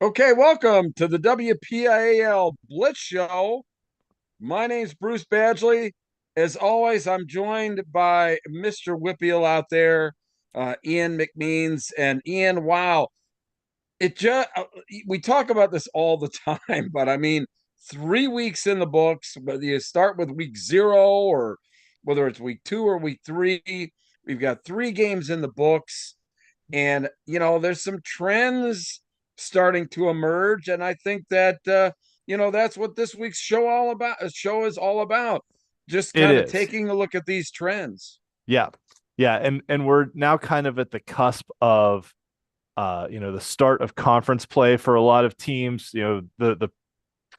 Okay, welcome to the WPIAL Blitz Show. My name's Bruce Badgley. As always, I'm joined by Mr. WPIAL out there, Ian McMeans. And Ian, wow, it just we talk about this all the time, but I mean, 3 weeks in the books, whether you start with week 0 or whether it's week 2 or week 3, we've got 3 games in the books. And there's some trends starting to emerge, and I think that that's what this week's show is all about, just It kind of is. taking a look at these trends. Yeah. Yeah. And we're now kind of at the cusp of the start of conference play for a lot of teams. The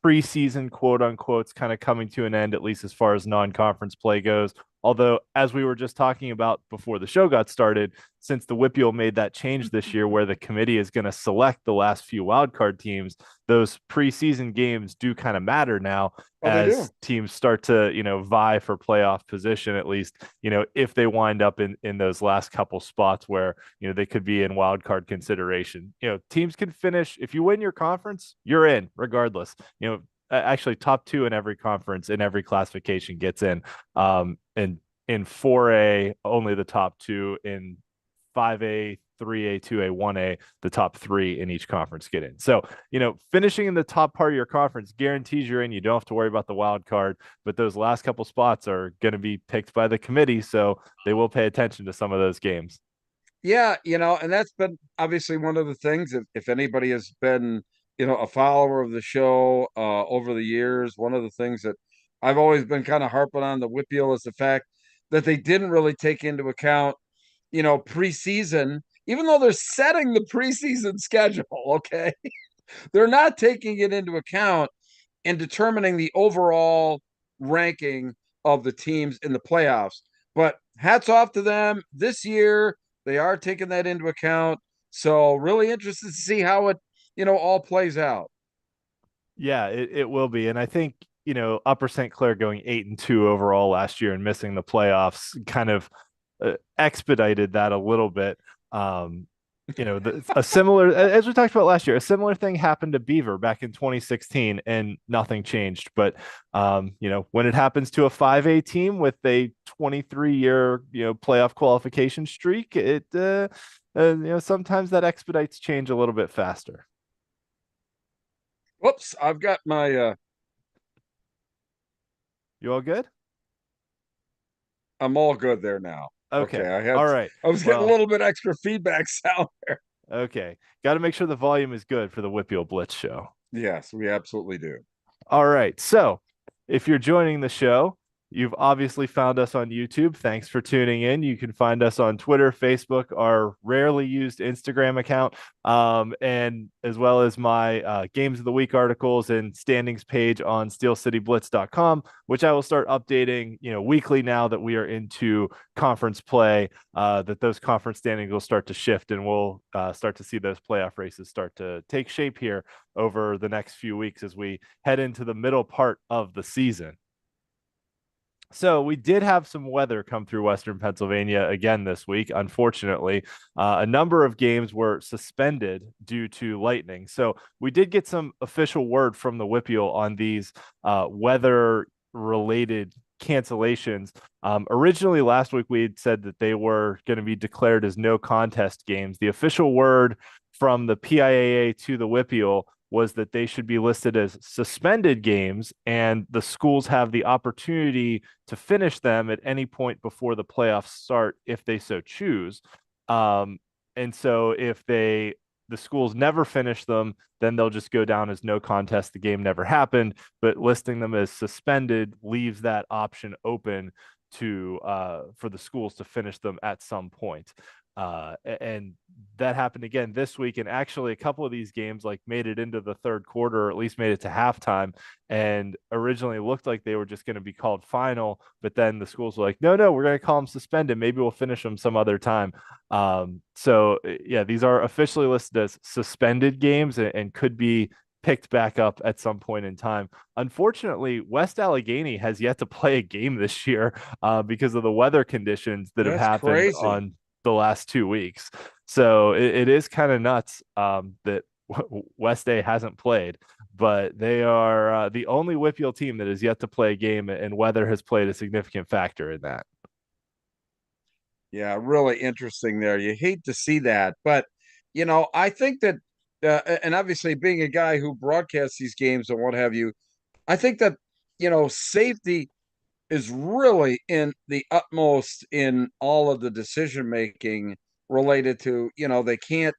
preseason quote unquote is kind of coming to an end, at least as far as non-conference play goes. Although, as we were just talking about before the show got started, since the WPIAL made that change this year where the committee is going to select the last few wildcard teams, those preseason games do kind of matter now Oh, they do. as teams start to, vie for playoff position, at least, if they wind up in those last couple spots where, they could be in wildcard consideration. Teams can finish, if you win your conference, you're in regardless. Actually top two in every conference in every classification gets in. And in 4A, only the top two. In 5A, 3A, 2A, 1A, the top three in each conference get in. So, finishing in the top part of your conference guarantees you're in. You don't have to worry about the wild card, but those last couple spots are going to be picked by the committee. So they will pay attention to some of those games. Yeah, and that's been obviously one of the things. If anybody has been, a follower of the show over the years, one of the things that I've always been kind of harping on the WPIAL is the fact that they didn't really take into account, preseason, even though they're setting the preseason schedule. Okay, they're not taking it into account in determining the overall ranking of the teams in the playoffs. But hats off to them this year. They are taking that into account. So really interested to see how it, all plays out. Yeah, it will be. And I think, Upper St. Clair going 8-2 overall last year and missing the playoffs kind of expedited that a little bit. Um, a similar, as we talked about last year, a similar thing happened to Beaver back in 2016 and nothing changed. But, when it happens to a 5A team with a 23-year, playoff qualification streak, sometimes that expedites change a little bit faster. Whoops, I've got my You all good? I'm all good there now. Okay, Okay. All right. I was getting a Well, little bit extra feedback sound there. okay. Got to make sure the volume is good for the WPIAL Blitz show. Yes, we absolutely do. All right. So, if you're joining the show, you've obviously found us on YouTube. Thanks for tuning in. You can find us on Twitter, Facebook, our rarely used Instagram account, and as well as my Games of the Week articles and standings page on SteelCityBlitz.com, which I will start updating, weekly now that we are into conference play. That those conference standings will start to shift, and we'll start to see those playoff races start to take shape here over the next few weeks as we head into the middle part of the season. So we did have some weather come through Western Pennsylvania again this week. Unfortunately, a number of games were suspended due to lightning. So we did get some official word from the WPIAL on these weather-related cancellations. Originally, last week we had said that they were going to be declared as no contest games. The official word from the PIAA to the WPIAL was that they should be listed as suspended games, and the schools have the opportunity to finish them at any point before the playoffs start if they so choose. And so if the schools never finish them, then they'll just go down as no contest. The game never happened, but listing them as suspended leaves that option open to for the schools to finish them at some point. And that happened again this week. And actually, a couple of these games like made it into the third quarter, or at least made it to halftime. And originally looked like they were just going to be called final, but then the schools were like, no, we're going to call them suspended. Maybe we'll finish them some other time. So yeah, these are officially listed as suspended games and could be picked back up at some point in time. Unfortunately, West Allegheny has yet to play a game this year because of the weather conditions that have That's happened crazy. on the last 2 weeks. So it is kind of nuts that West A hasn't played, but they are the only WPIAL team that has yet to play a game, and weather has played a significant factor in that. Yeah, really interesting there. You hate to see that, but I think that, and obviously being a guy who broadcasts these games and what have you, I think that safety is really in the utmost in all of the decision making related to they can't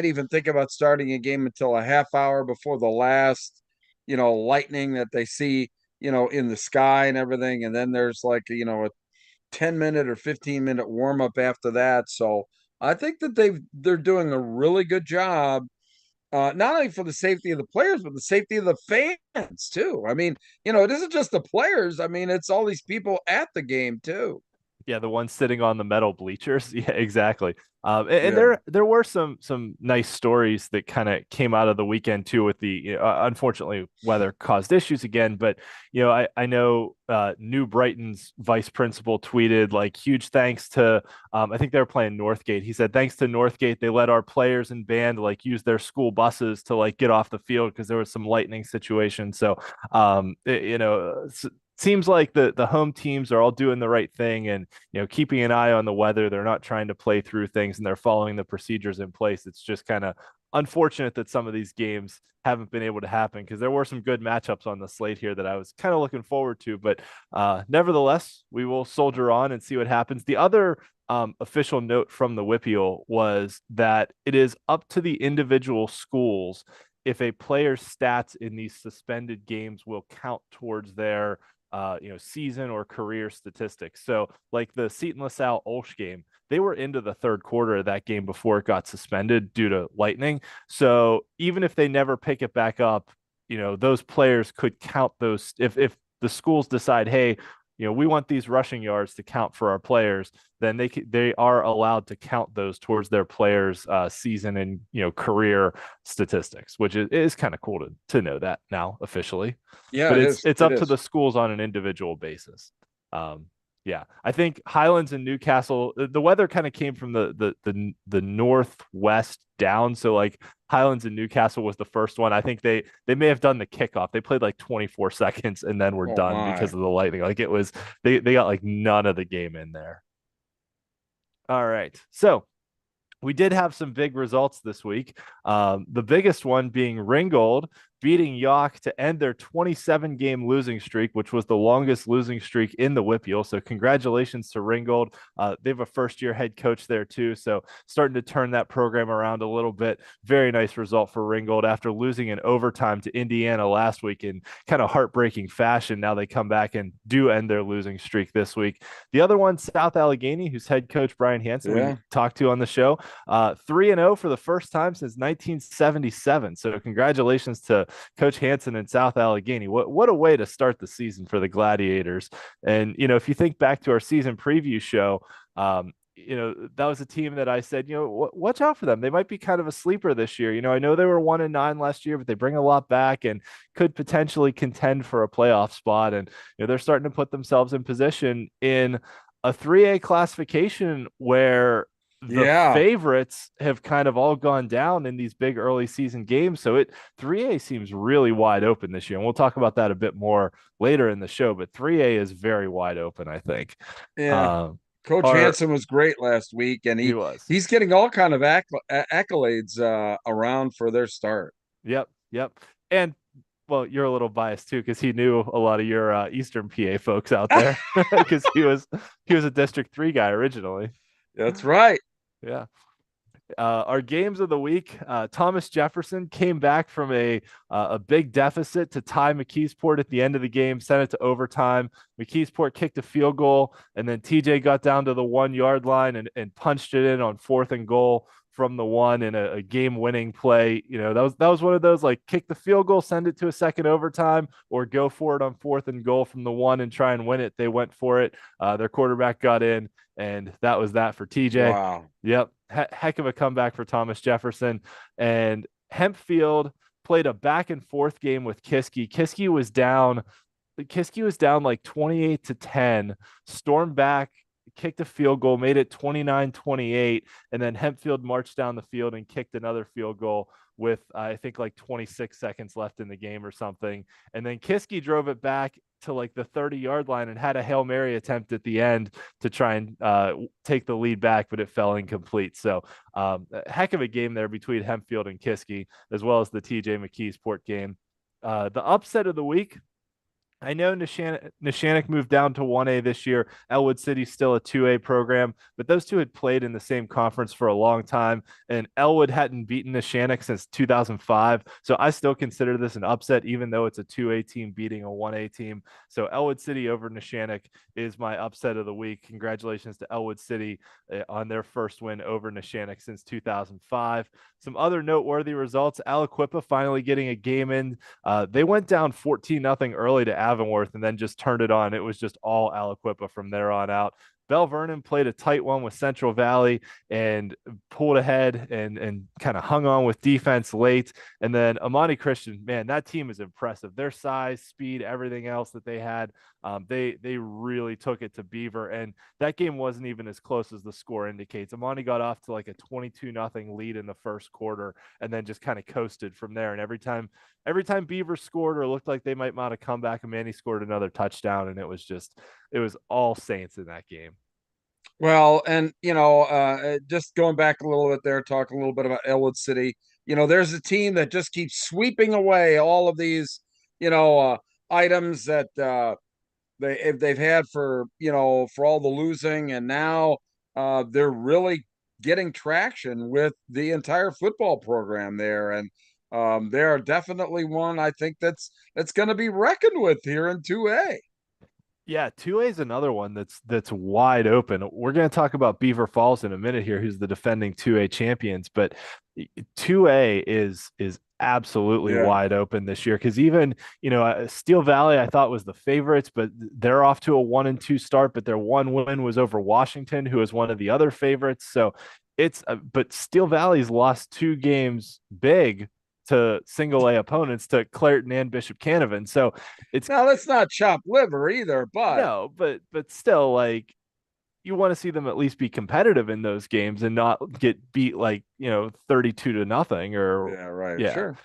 even think about starting a game until a half hour before the last lightning that they see in the sky and everything, and then there's like a 10-minute or 15-minute warm up after that. So I think that they're doing a really good job, not only for the safety of the players, but the safety of the fans too. I mean, it isn't just the players. I mean, it's all these people at the game too. Yeah, the one sitting on the metal bleachers. Yeah, exactly. And Yeah. there were some nice stories that kind of came out of the weekend too. With the unfortunately weather caused issues again, but I know New Brighton's vice principal tweeted like huge thanks to I think they were playing Northgate. He said thanks to Northgate, they let our players and band like use their school buses to like get off the field because there was some lightning situation. So seems like the home teams are all doing the right thing and keeping an eye on the weather. They're not trying to play through things and they're following the procedures in place. It's just kind of unfortunate that some of these games haven't been able to happen because there were some good matchups on the slate here that I was kind of looking forward to. But nevertheless, we will soldier on and see what happens. The other official note from the WPIAL was that it is up to the individual schools if a player's stats in these suspended games will count towards their season or career statistics. So like the Seton LaSalle Ulsh game, they were into the third quarter of that game before it got suspended due to lightning. So even if they never pick it back up, those players could count those if the schools decide, hey, we want these rushing yards to count for our players, then they are allowed to count those towards their players' season and career statistics, which is kind of cool to know that now officially. Yeah, But it it's is. it's It up to is. the schools on an individual basis. Yeah, I think Highlands and Newcastle, the weather kind of came from the northwest down. So like Highlands and Newcastle was the first one. I think they may have done the kickoff. They played like 24 seconds and then were Oh done because my. of the lightning. Like it was they got like none of the game in there. All right. So we did have some big results this week. The biggest one being Ringgold beating York to end their 27-game losing streak, which was the longest losing streak in the WPIAL. So congratulations to Ringgold. They have a first-year head coach there too, so starting to turn that program around a little bit. Very nice result for Ringgold after losing in overtime to Indiana last week in kind of heartbreaking fashion. Now they come back and do end their losing streak this week. The other one, South Allegheny, whose head coach Brian Hansen we Yeah. talked to on the show, 3-0 for the first time since 1977. So congratulations to Coach Hansen in South Allegheny. What a way to start the season for the Gladiators. And if you think back to our season preview show, that was a team that I said, watch out for them. They might be kind of a sleeper this year. I know they were 1-9 last year, but they bring a lot back and could potentially contend for a playoff spot. And they're starting to put themselves in position in a 3A classification where the Yeah. favorites have kind of all gone down in these big early season games. So 3A seems really wide open this year. And we'll talk about that a bit more later in the show, but 3A is very wide open, I think. Yeah. Um, Coach our Hansen was great last week, and He was. he's getting all kind of accolades around for their start. Yep, yep. And well, you're a little biased too because he knew a lot of your Eastern PA folks out there because he was a District 3 guy originally. That's right. Yeah. Our games of the week, Thomas Jefferson came back from a big deficit to tie McKeesport at the end of the game, sent it to overtime. McKeesport kicked a field goal, and then TJ got down to the 1 yard line and punched it in on 4th and goal from the one in a game-winning play. That was one of those like kick the field goal, send it to a second overtime, or go for it on 4th and goal from the one and try and win it. They went for it. Their quarterback got in, and that was that for TJ. Wow. Yep. Heck of a comeback for Thomas Jefferson. And Hempfield played a back and forth game with Kiski. Kiski was down like 28-10, stormed back, kicked a field goal, made it 29-28, and then Hempfield marched down the field and kicked another field goal with I think like 26 seconds left in the game or something. And then Kiski drove it back to like the 30-yard line and had a Hail Mary attempt at the end to try and take the lead back, but it fell incomplete. So a heck of a game there between Hempfield and Kiski, as well as the TJ McKeesport game. The upset of the week, I know Neshannock moved down to 1A this year. Elwood City's still a 2A program, but those two had played in the same conference for a long time, and Elwood hadn't beaten Neshannock since 2005. So I still consider this an upset, even though it's a 2A team beating a 1A team. So Elwood City over Neshannock is my upset of the week. Congratulations to Elwood City on their first win over Neshannock since 2005. Some other noteworthy results: Aliquippa finally getting a game in. They went down 14-0 early to Avonworth and then just turned it on. It was just all Aliquippa from there on out. Bell Vernon played a tight one with Central Valley and pulled ahead and kind of hung on with defense late. And then Amani Christian, man, that team is impressive. Their size, speed, everything else that they had, they really took it to Beaver. And that game wasn't even as close as the score indicates. Amani got off to like a 22-0 lead in the first quarter and then just kind of coasted from there. And every time Beaver scored or looked like they might mount a comeback, Amani scored another touchdown, and it was all Saints in that game. Well, and just going back a little bit there, talk a little bit about Elwood City. There's a team that just keeps sweeping away all of these, items that they've had for all the losing, and now they're really getting traction with the entire football program there, and they are definitely one I think that's going to be reckoned with here in 2A. Yeah, 2A is another one that's wide open. We're going to talk about Beaver Falls in a minute here, who's the defending 2A champions, but 2A is absolutely Yeah. wide open this year because even Steel Valley I thought was the favorites, but they're off to a 1-2 start, but their one win was over Washington, who is one of the other favorites. So it's but Steel Valley's lost two games big to single A opponents, to Clareton and Bishop Canavan. So it's Now let's not chop liver either, but no, but still, like, you want to see them at least be competitive in those games and not get beat like 32-0 or yeah, right, yeah. sure.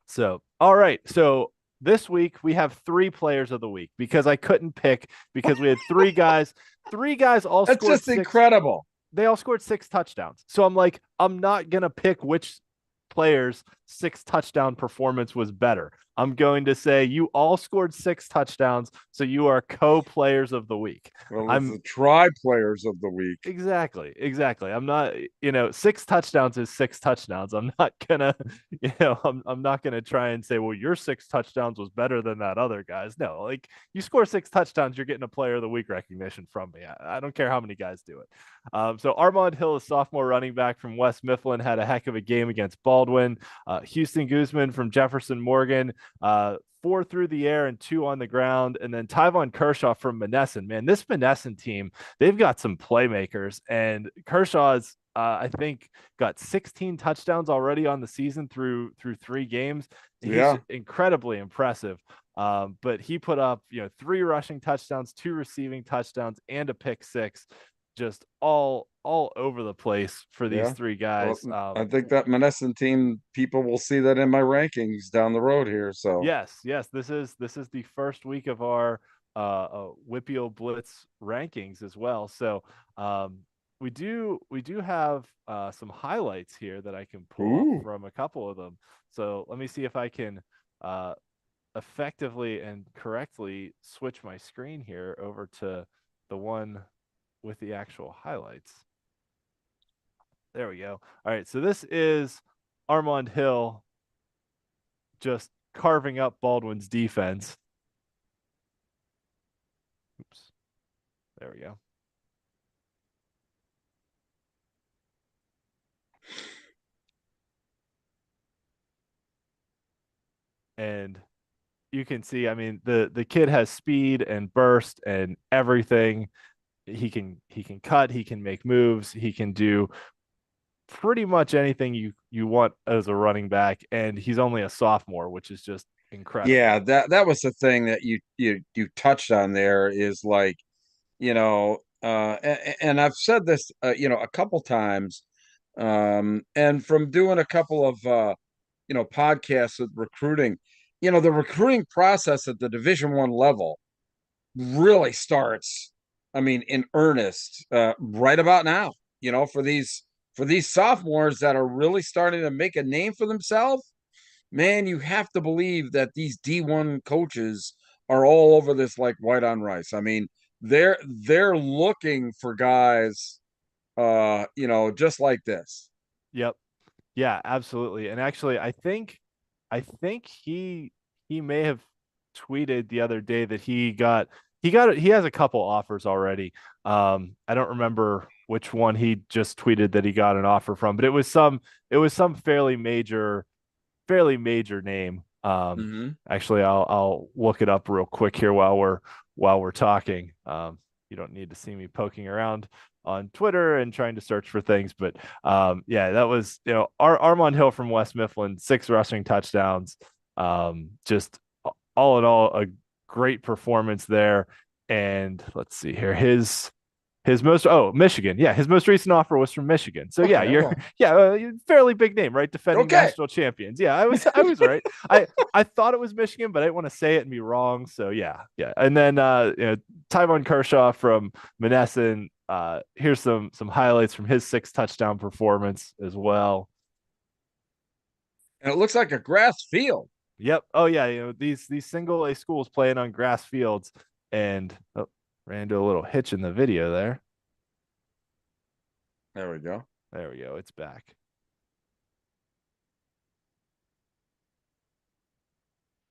So all right, so this week we have three players of the week because I couldn't pick because we had three guys. Three guys all That's scored just incredible. They all scored 6 touchdowns. So I'm like, I'm not gonna pick which player's 6 touchdown performance was better. I'm going to say you all scored 6 touchdowns, so you are co-players of the week. Well, it's I'm the tri players of the week. exactly. I'm not, 6 touchdowns is 6 touchdowns. I'm not gonna, I'm not gonna try and say, well, your 6 touchdowns was better than that other guy's. No, like, you score 6 touchdowns, you're getting a player of the week recognition from me. I don't care how many guys do it. So Armand Hill, a sophomore running back from West Mifflin, had a heck of a game against Baldwin. Houston Guzman from Jefferson Morgan, 4 through the air and 2 on the ground. And then Tyvon Kershaw from Monessen. Man, this Monessen team, they've got some playmakers. And Kershaw's, I think, got 16 touchdowns already on the season through 3 games. He's incredibly impressive. But he put up, 3 rushing touchdowns, 2 receiving touchdowns, and a pick 6. Just all over the place for these 3 guys. Well, I think that Monessen team, people will see that in my rankings down the road here. So yes, this is the first week of our WPIAL Blitz rankings as well. So we do have some highlights here that I can pull up from a couple of them. So let me see if I can effectively and correctly switch my screen here over to the one with the actual highlights. There we go. All right, so this is Armand Hill just carving up Baldwin's defense. Oops. There we go. And you can see, I mean, the kid has speed and burst and everything. He can cut, he can make moves, he can do pretty much anything you want as a running back, and he's only a sophomore, which is just incredible. yeah, that was the thing that you touched on there, is like, and I've said this, a couple times, and from doing a couple of, podcasts with recruiting, the recruiting process at the Division I level really starts, I mean, in earnest, right about now, for these sophomores that are really starting to make a name for themselves. Man, you have to believe that these D1 coaches are all over this like white on rice. I mean, they're looking for guys, just like this. Yep. Yeah, absolutely. And actually, I think he may have tweeted the other day that he has a couple offers already. I don't remember which one he just tweeted that he got an offer from, but it was some fairly major name. Mm-hmm. Actually, I'll look it up real quick here while we're talking. You don't need to see me poking around on Twitter and trying to search for things, but yeah, that was Armand Hill from West Mifflin, 6 rushing touchdowns. Just all in all, a great performance there. And let's see here, his most Michigan. Yeah, his most recent offer was from Michigan. So yeah, Okay, you're well, yeah, fairly big name, right? Defending okay. national champions. Yeah, I was right. I thought it was Michigan, but I didn't want to say it and be wrong. So yeah, yeah. And then Tyvon Kershaw from Monessen. Here's some highlights from his 6 touchdown performance as well. And it looks like a grass field. Yep. Oh yeah, these single A schools playing on grass fields, and ran into a little hitch in the video there. There we go. There we go. It's back.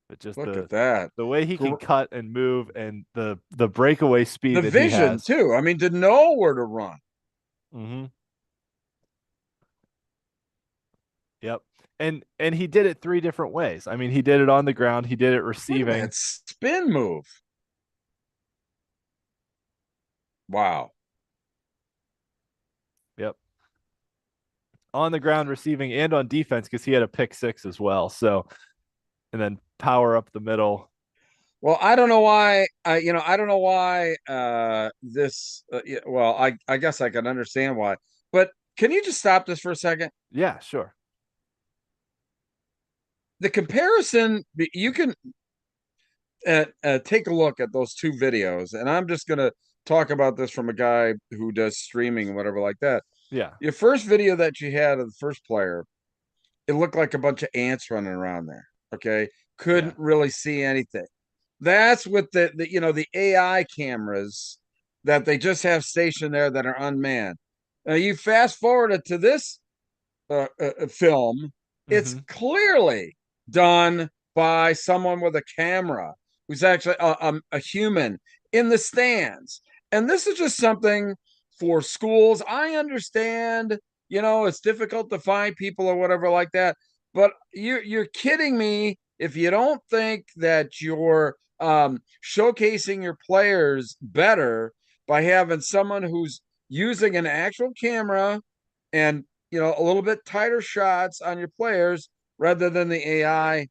But just Look the at that. the way he can cut and move and the breakaway speed The that he vision has. too. I mean, to know where to run. Mm-hmm. Yep. And he did it 3 different ways. I mean, he did it on the ground, he did it Look at receiving. that spin move. Wow. Yep. On the ground receiving and on defense because he had a pick six as well. So and then power up the middle. Well, I don't know why. I don't know why. This. Well, I guess I can understand why. But can you just stop this for a second? Yeah, sure. The comparison. You can take a look at those two videos, and I'm just gonna talk about this from a guy who does streaming and whatever like that. Yeah. Your first video that you had of the first player, it looked like a bunch of ants running around there. Okay, Yeah. couldn't really see anything. That's with the AI cameras that they just have stationed there that are unmanned. Now you fast forward it to this film, it's Mm-hmm. clearly done by someone with a camera who's actually a human in the stands. And this is just something for schools. I understand, it's difficult to find people or whatever like that, but you're kidding me if you don't think that you're showcasing your players better by having someone who's using an actual camera and a little bit tighter shots on your players rather than the AI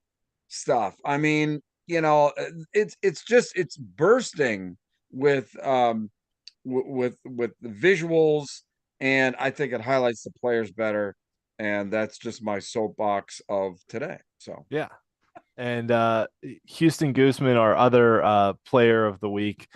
stuff. I mean, it's bursting with with the visuals, and I think it highlights the players better. And that's just my soapbox of today. So Yeah. And Houston Guzman, our other player of the week,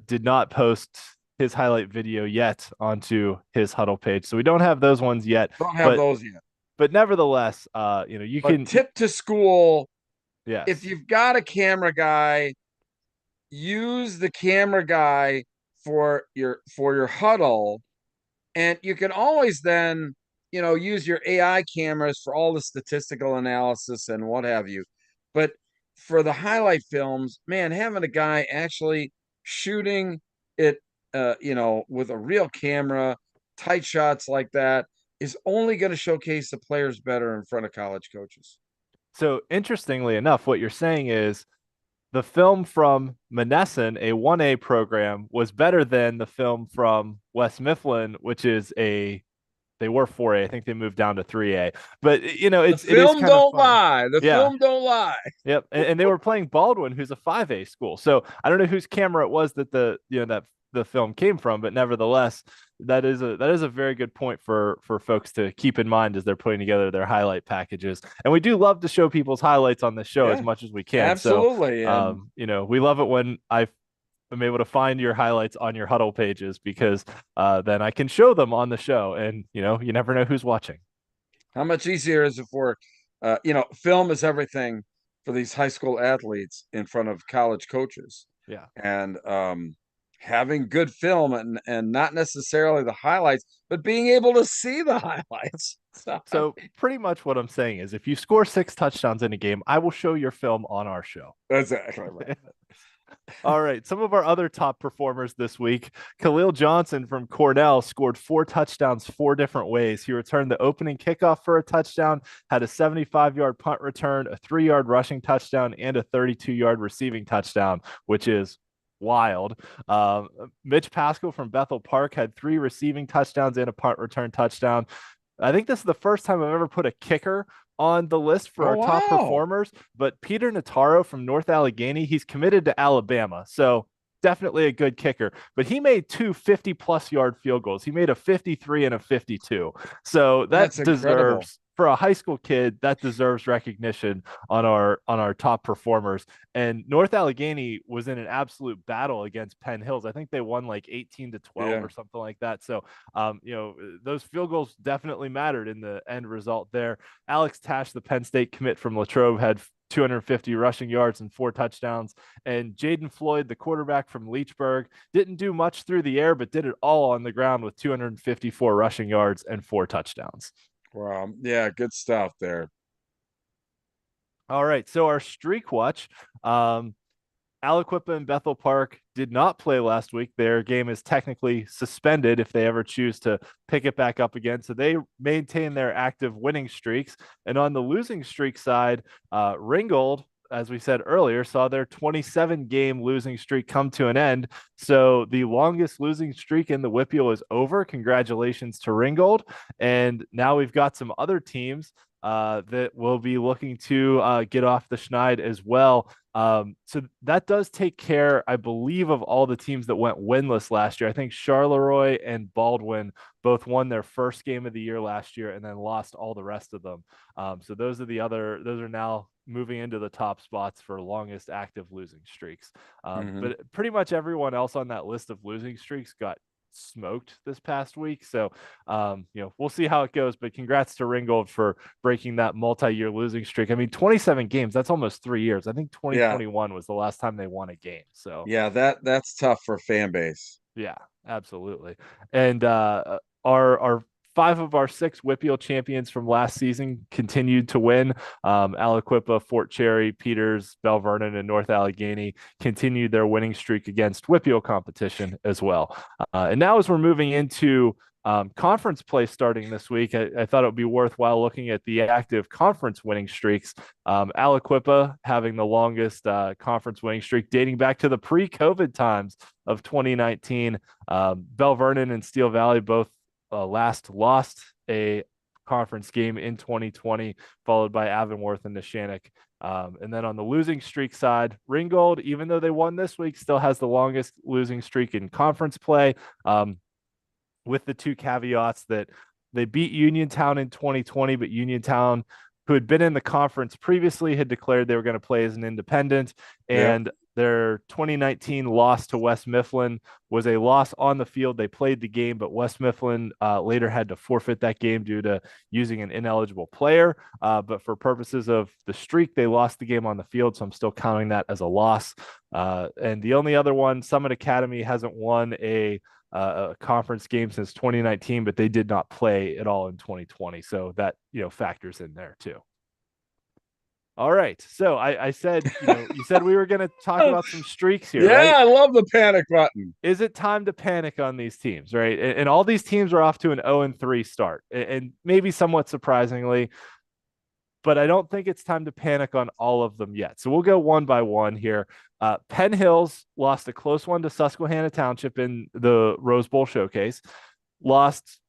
did not post his highlight video yet onto his huddle page. So we don't have those ones yet. don't have But those yet. but nevertheless, you But can. tip to school, if Yes. you've got a camera guy, use the camera guy for your huddle, and you can always then use your AI cameras for all the statistical analysis and what have you. But for the highlight films, man, having a guy actually shooting it with a real camera, tight shots like that, is only going to showcase the players better in front of college coaches. So interestingly enough, what you're saying is the film from Monessen, a 1A program, was better than the film from West Mifflin, which is they were 4A. I think they moved down to 3A. But The it is film kind of don't funny. lie. The Yeah. film don't lie. Yep. And they were playing Baldwin, who's a 5A school. So I don't know whose camera it was that the film came from, but nevertheless, that is a very good point for folks to keep in mind as they're putting together their highlight packages. And we do love to show people's highlights on the show as Yeah, much as we can. So, absolutely. And we love it when I'm able to find your highlights on your huddle pages because then I can show them on the show, and you never know who's watching. how much easier is it for, film is everything for these high school athletes in front of college coaches. Yeah. And having good film and not necessarily the highlights, but being able to see the highlights. So, So pretty much what I'm saying is if you score 6 touchdowns in a game, I will show your film on our show. that's exactly right. All right. Some of our other top performers this week. Khalil Johnson from Cornell scored 4 touchdowns 4 different ways. He returned the opening kickoff for a touchdown, had a 75-yard punt return, a 3-yard rushing touchdown, and a 32-yard receiving touchdown, which is wild. Mitch Pascal from Bethel Park had 3 receiving touchdowns and a punt return touchdown. I think this is the first time I've ever put a kicker on the list for Oh, our top wow. performers, but Peter Notaro from North Allegheny, he's committed to Alabama. So definitely a good kicker, but he made 2 50-plus yard field goals. He made a 53 and a 52. So that That's incredible. deserves, for a high school kid, that deserves recognition on our top performers. And North Allegheny was in an absolute battle against Penn Hills. I think they won like 18-12 Yeah. or something like that. So those field goals definitely mattered in the end result there. Alex Tash, the Penn State commit from Latrobe, had 250 rushing yards and 4 touchdowns. And Jaden Floyd, the quarterback from Leechburg, didn't do much through the air, but did it all on the ground with 254 rushing yards and 4 touchdowns. Wow. Yeah, good stuff there. All right. So our streak watch, Aliquippa and Bethel Park did not play last week. Their game is technically suspended if they ever choose to pick it back up again. So they maintain their active winning streaks. And on the losing streak side, Ringgold, as we said earlier, saw their 27-game losing streak come to an end. So the longest losing streak in the WPIAL is over. Congratulations to Ringgold. And now we've got some other teams that will be looking to get off the schneid as well. So that does take care, I believe, of all the teams that went winless last year. I think Charleroi and Baldwin both won their first game of the year last year and then lost all the rest of them. So those are now moving into the top spots for longest active losing streaks. But pretty much everyone else on that list of losing streaks got smoked this past week. So, we'll see how it goes, but congrats to Ringgold for breaking that multi-year losing streak. I mean, 27 games, that's almost 3 years. I think Yeah. 2021 was the last time they won a game. So Yeah, that's tough for fan base. yeah, absolutely. And our 5 of our 6 WPIAL champions from last season continued to win. Aliquippa, Fort Cherry, Peters, Bell Vernon, and North Allegheny continued their winning streak against WPIAL competition as well. And now as we're moving into conference play starting this week, I thought it would be worthwhile looking at the active conference winning streaks. Aliquippa having the longest conference winning streak dating back to the pre-COVID times of 2019. Bell Vernon and Steel Valley both last lost a conference game in 2020, followed by Avonworth and Neshannock. And then on the losing streak side, Ringgold, even though they won this week, still has the longest losing streak in conference play, with the 2 caveats that they beat Uniontown in 2020, but Uniontown, who had been in the conference previously, had declared they were going to play as an independent. And their 2019 loss to West Mifflin was a loss on the field. They played the game, but West Mifflin later had to forfeit that game due to using an ineligible player. But for purposes of the streak, they lost the game on the field, so I'm still counting that as a loss. And the only other one, Summit Academy hasn't won a conference game since 2019, but they did not play at all in 2020. So that, factors in there too. All right. So I said, you said we were going to talk about some streaks here, Yeah, right? I love the panic button. Is it time to panic on these teams, right? And all these teams are off to an 0-3 start, and maybe somewhat surprisingly, but I don't think it's time to panic on all of them yet. So we'll go one by one here. Penn Hills lost a close one to Susquehanna Township in the Rose Bowl Showcase, lost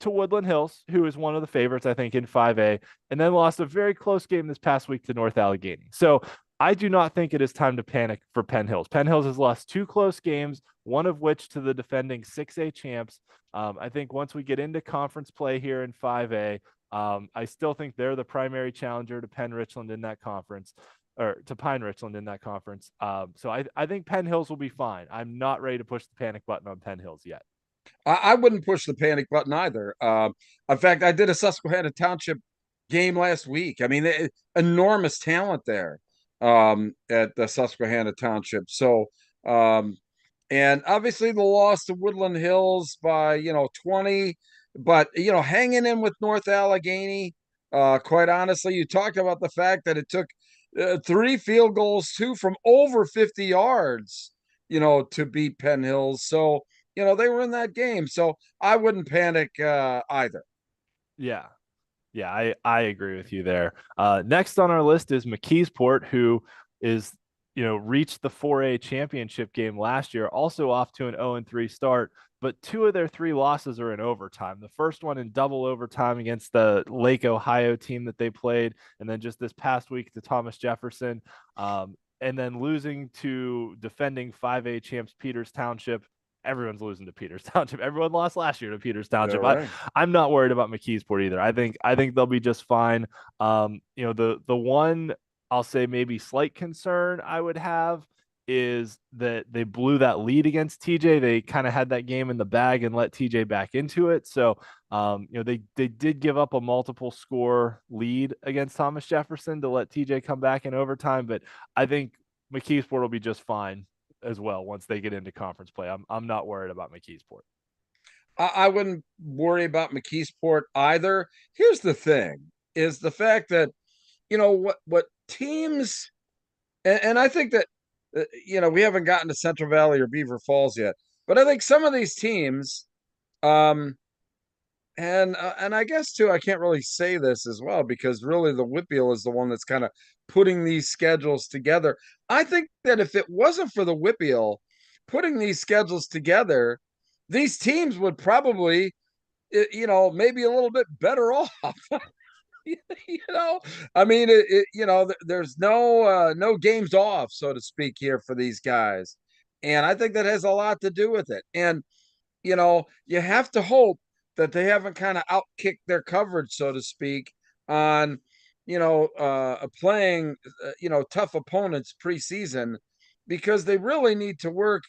to Woodland Hills, who is one of the favorites, I think, in 5A, and then lost a very close game this past week to North Allegheny. So I do not think it is time to panic for Penn Hills. Penn Hills has lost two close games, one of which to the defending 6A champs. I think once we get into conference play here in 5A, I still think they're the primary challenger to Penn Richland in that conference, or to Pine Richland in that conference. So I think Penn Hills will be fine. I'm not ready to push the panic button on Penn Hills yet. I wouldn't push the panic button either. In fact, I did a Susquehanna Township game last week. I mean, enormous talent there at the Susquehanna Township. So, um, and obviously the loss to Woodland Hills by 20, but hanging in with North Allegheny. Quite honestly, you talked about the fact that it took three field goals, two from over 50 yards, to beat Penn Hills. So they were in that game. So I wouldn't panic either. Yeah. Yeah, I agree with you there. Next on our list is McKeesport, who is, reached the 4A championship game last year, also off to an 0-3 start, but two of their three losses are in overtime. The first one in double overtime against the Lake, Ohio team that they played, and then just this past week to Thomas Jefferson, and then losing to defending 5A champs Peters Township. Everyone's losing to Peters Township. Everyone lost last year to Peters Township. Right. I'm not worried about McKeesport either. I think they'll be just fine. The one I'll say maybe slight concern I would have is that they blew that lead against TJ. They kind of had that game in the bag and let TJ back into it. So they did give up a multiple score lead against Thomas Jefferson to let TJ come back in overtime. But I think McKeesport will be just fine as well once they get into conference play. I'm not worried about McKeesport. I wouldn't worry about McKeesport either. Here's the thing: is the fact that what teams, and I think that we haven't gotten to Central Valley or Beaver Falls yet, but I think some of these teams, um, and I guess too, I can't really say this as well because really the WPIAL is the one that's kind of putting these schedules together. I think that if it wasn't for the WPIAL putting these schedules together, these teams would probably, maybe a little bit better off. you know, I mean, there's no games off, so to speak, here for these guys, and I think that has a lot to do with it. And you have to hope that they haven't kind of outkicked their coverage, so to speak, on playing tough opponents preseason, because they really need to work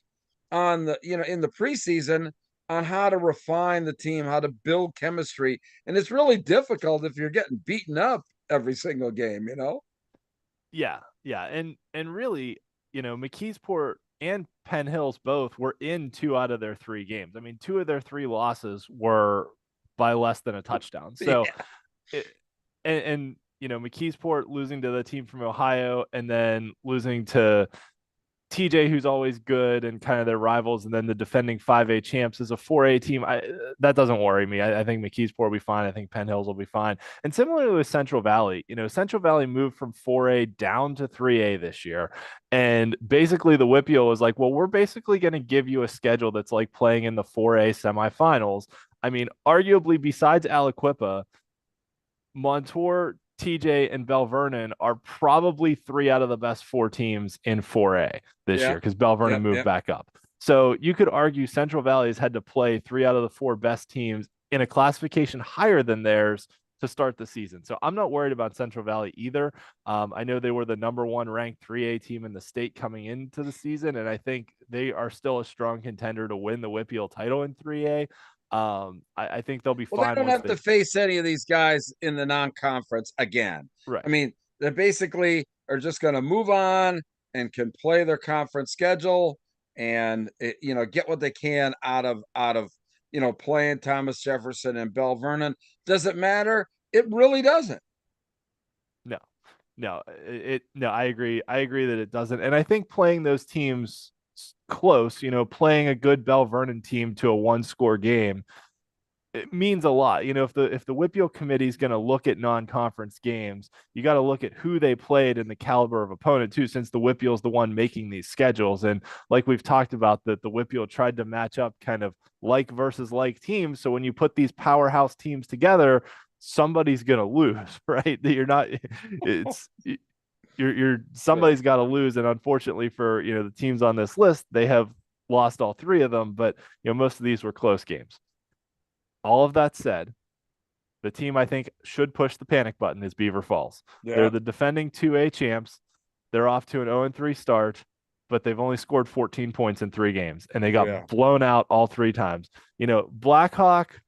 on the in the preseason on how to refine the team, how to build chemistry, and it's really difficult if you're getting beaten up every single game. Yeah, and really, McKeesport and Penn Hills both were in two out of their three games. I mean, two of their three losses were by less than a touchdown. So, Yeah. it, and McKeesport losing to the team from Ohio and then losing to TJ, who's always good and kind of their rivals, and then the defending 5A champs is a 4A team. That doesn't worry me. I think McKeesport will be fine. I think Penn Hills will be fine. And similarly with Central Valley, Central Valley moved from 4A down to 3A this year. And basically the WPIAL was like, well, we're basically going to give you a schedule that's like playing in the 4A semifinals. I mean, arguably besides Aliquippa, Montour, TJ, and Bell Vernon are probably three out of the best four teams in 4A this Yeah. year because Bell Vernon Yeah. moved Yeah. back up. So you could argue Central Valley has had to play three out of the four best teams in a classification higher than theirs to start the season. So I'm not worried about Central Valley either. I know they were the number one ranked 3A team in the state coming into the season, and I think they are still a strong contender to win the WPIAL title in 3A. I think they'll be Well, they fine don't once have they to face any of these guys in the non-conference again. right. I mean, they basically are just going to move on and can play their conference schedule and get what they can out of playing Thomas Jefferson and Bell Vernon. Does it matter? It really doesn't. No, no, I agree. I agree that it doesn't. And I think playing those teams close, playing a good Bell Vernon team to a one score game, it means a lot. If the WPIAL committee is going to look at non-conference games, you got to look at who they played and the caliber of opponent too, since the WPIAL is the one making these schedules. And like we've talked about, that the WPIAL tried to match up kind of like versus like teams. So when you put these powerhouse teams together, somebody's going to lose, right? That you're not. It's you're Sure. somebody's got to lose, and unfortunately for the teams on this list, they have lost all three of them. But most of these were close games. All of that said, the team I think should push the panic button is Beaver Falls. They're Yeah. the defending 2A champs. They're off to an 0-3 start, but they've only scored 14 points in 3 games, and they got Yeah. blown out all 3 times. Blackhawk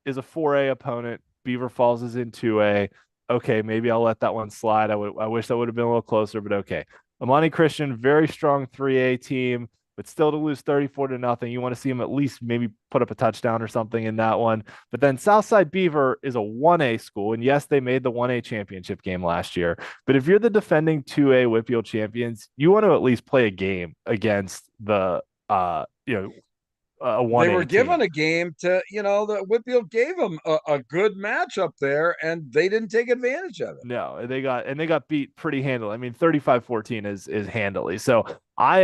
is a 4A opponent. Beaver Falls is in 2A. Okay, maybe I'll let that one slide. I wish that would have been a little closer, but okay. Amani Christian, very strong 3A team, but still to lose 34-0. You want to see him at least maybe put up a touchdown or something in that one. But then Southside Beaver is a 1A school. And yes, they made the 1A championship game last year. But if you're the defending 2A WPIAL champions, you want to at least play a game against the a They 1A were team. given a game to, that Whitfield gave them a good matchup there, and they didn't take advantage of it. No, they got beat pretty handily. I mean, 35-14 is handily. So I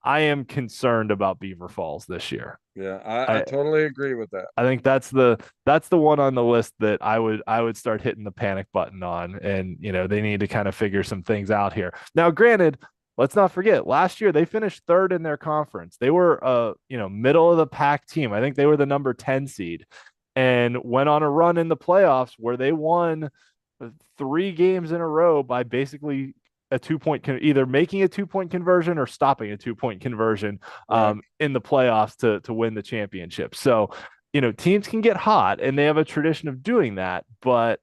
am concerned about Beaver Falls this year. Yeah, I I totally agree with that. I think that's the one on the list that I would start hitting the panic button on, and they need to kind of figure some things out here. Now, granted, let's not forget last year they finished third in their conference. They were a middle of the pack team. I think they were the number 10 seed, and went on a run in the playoffs where they won 3 games in a row by basically a 2-point either making a 2-point conversion or stopping a 2-point conversion Right. in the playoffs to win the championship. So, teams can get hot and they have a tradition of doing that, but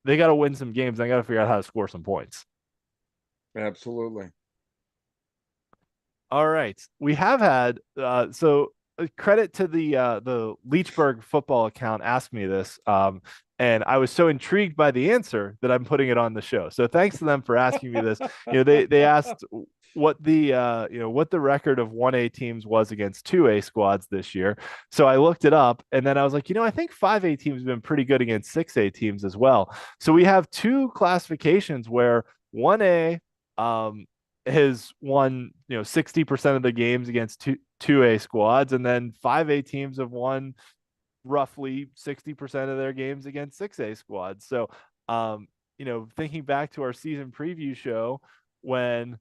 they got to win some games. They got to figure out how to score some points. Absolutely. All right. We have had credit to the Leechburg football account asked me this. And I was so intrigued by the answer that I'm putting it on the show. So thanks to them for asking me this. They asked what the record of 1A teams was against 2A squads this year. So I looked it up, and then I was like, I think 5A teams have been pretty good against 6A teams as well. So we have 2 classifications where 1A has won 60% of the games against 2A squads, and then 5A teams have won roughly 60% of their games against 6A squads. So, thinking back to our season preview show when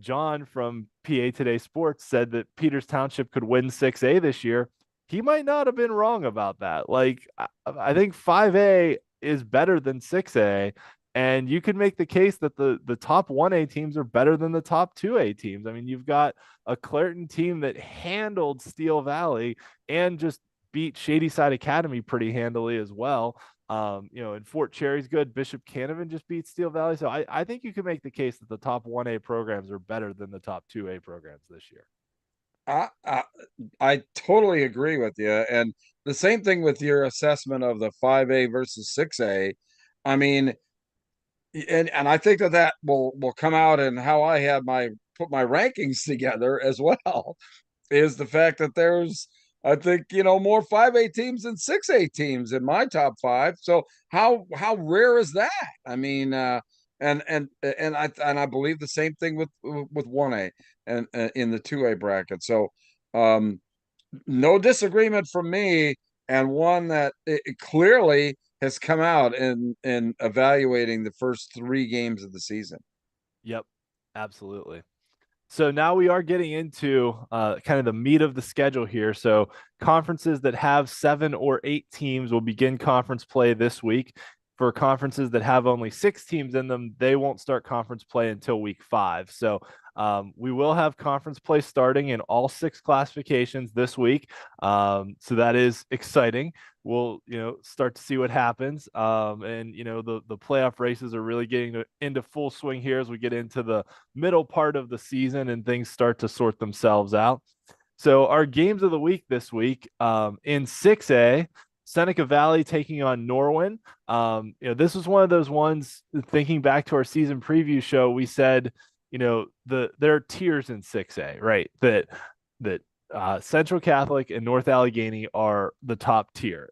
John from PA Today Sports said that Peters Township could win 6A this year, he might not have been wrong about that. Like, I think 5A is better than 6A. And you could make the case that the top 1A teams are better than the top 2A teams. I mean, you've got a Clairton team that handled Steel Valley and just beat Shadyside Academy pretty handily as well. And Fort Cherry's good. Bishop Canavan just beat Steel Valley. So I think you can make the case that the top 1A programs are better than the top 2A programs this year. I totally agree with you. And the same thing with your assessment of the 5A versus 6A. I mean, and I think that will come out in how I had put my rankings together as well, is the fact that there's, I think, more 5A teams than 6A teams in my top 5. So how rare is that? I mean, and I believe the same thing with 1A and in the 2A bracket. So um no disagreement from me, and one that it clearly has come out in evaluating the first 3 games of the season. Yep, absolutely. So now we are getting into kind of the meat of the schedule here. So conferences that have 7 or 8 teams will begin conference play this week. For conferences that have only 6 teams in them, they won't start conference play until week 5. So we will have conference play starting in all 6 classifications this week. So that is exciting. We'll start to see what happens. And the playoff races are really getting into full swing here as we get into the middle part of the season and things start to sort themselves out. So our games of the week this week in 6A. Seneca Valley taking on Norwin. This was one of those ones, thinking back to our season preview show, we said, there are tiers in 6A, right? That Central Catholic and North Allegheny are the top tier.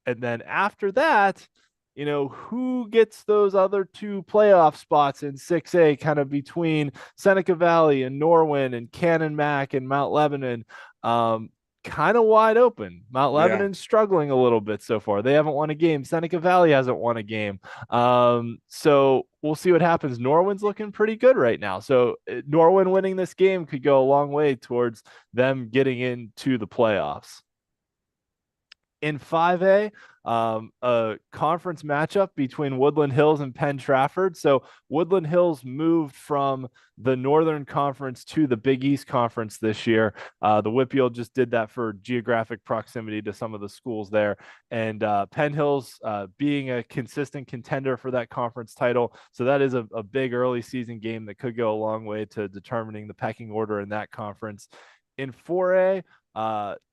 And then after that, who gets those other 2 playoff spots in 6A, kind of between Seneca Valley and Norwin and Cannon Mac and Mount Lebanon. kind of wide open. Mount Yeah. Lebanon's struggling a little bit so far. They haven't won a game. Seneca Valley hasn't won a game. So we'll see what happens. Norwin's looking pretty good right now. So Norwin winning this game could go a long way towards them getting into the playoffs. In 5A, a conference matchup between Woodland Hills and Penn Trafford. So Woodland Hills moved from the Northern Conference to the Big East Conference this year. The WPIAL just did that for geographic proximity to some of the schools there. And Penn Hills being a consistent contender for that conference title. So that is a big early season game that could go a long way to determining the pecking order in that conference. In 4A,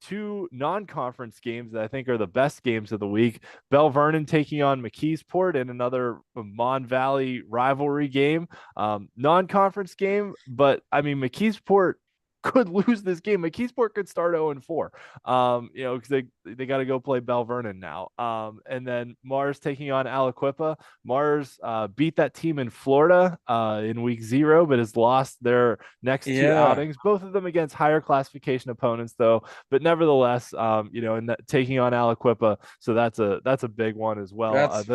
two non-conference games that I think are the best games of the week. Bell Vernon taking on McKeesport in another Mon Valley rivalry game. Non-conference game, but I mean McKeesport could lose this game. McKeesport could start 0-4. Because they got to go play Bell Vernon now. And then Mars taking on Aliquippa. Mars beat that team in Florida in week 0, but has lost their next two Yeah. outings, both of them against higher classification opponents, though. But nevertheless, and taking on Aliquippa, so that's a big one as well. That's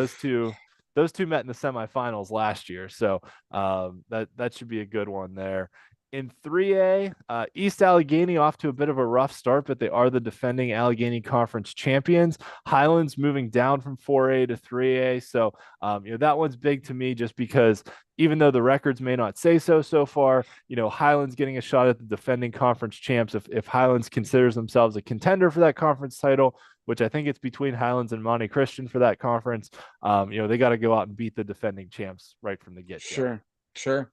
Those two met in the semifinals last year, so that should be a good one there. In 3A, East Allegheny off to a bit of a rough start, but they are the defending Allegheny Conference champions. Highlands moving down from 4A to 3A. So, that one's big to me just because even though the records may not say so far, Highlands getting a shot at the defending conference champs. If Highlands considers themselves a contender for that conference title, which I think it's between Highlands and Monte Christian for that conference, they got to go out and beat the defending champs right from the get-go. sure. Sure.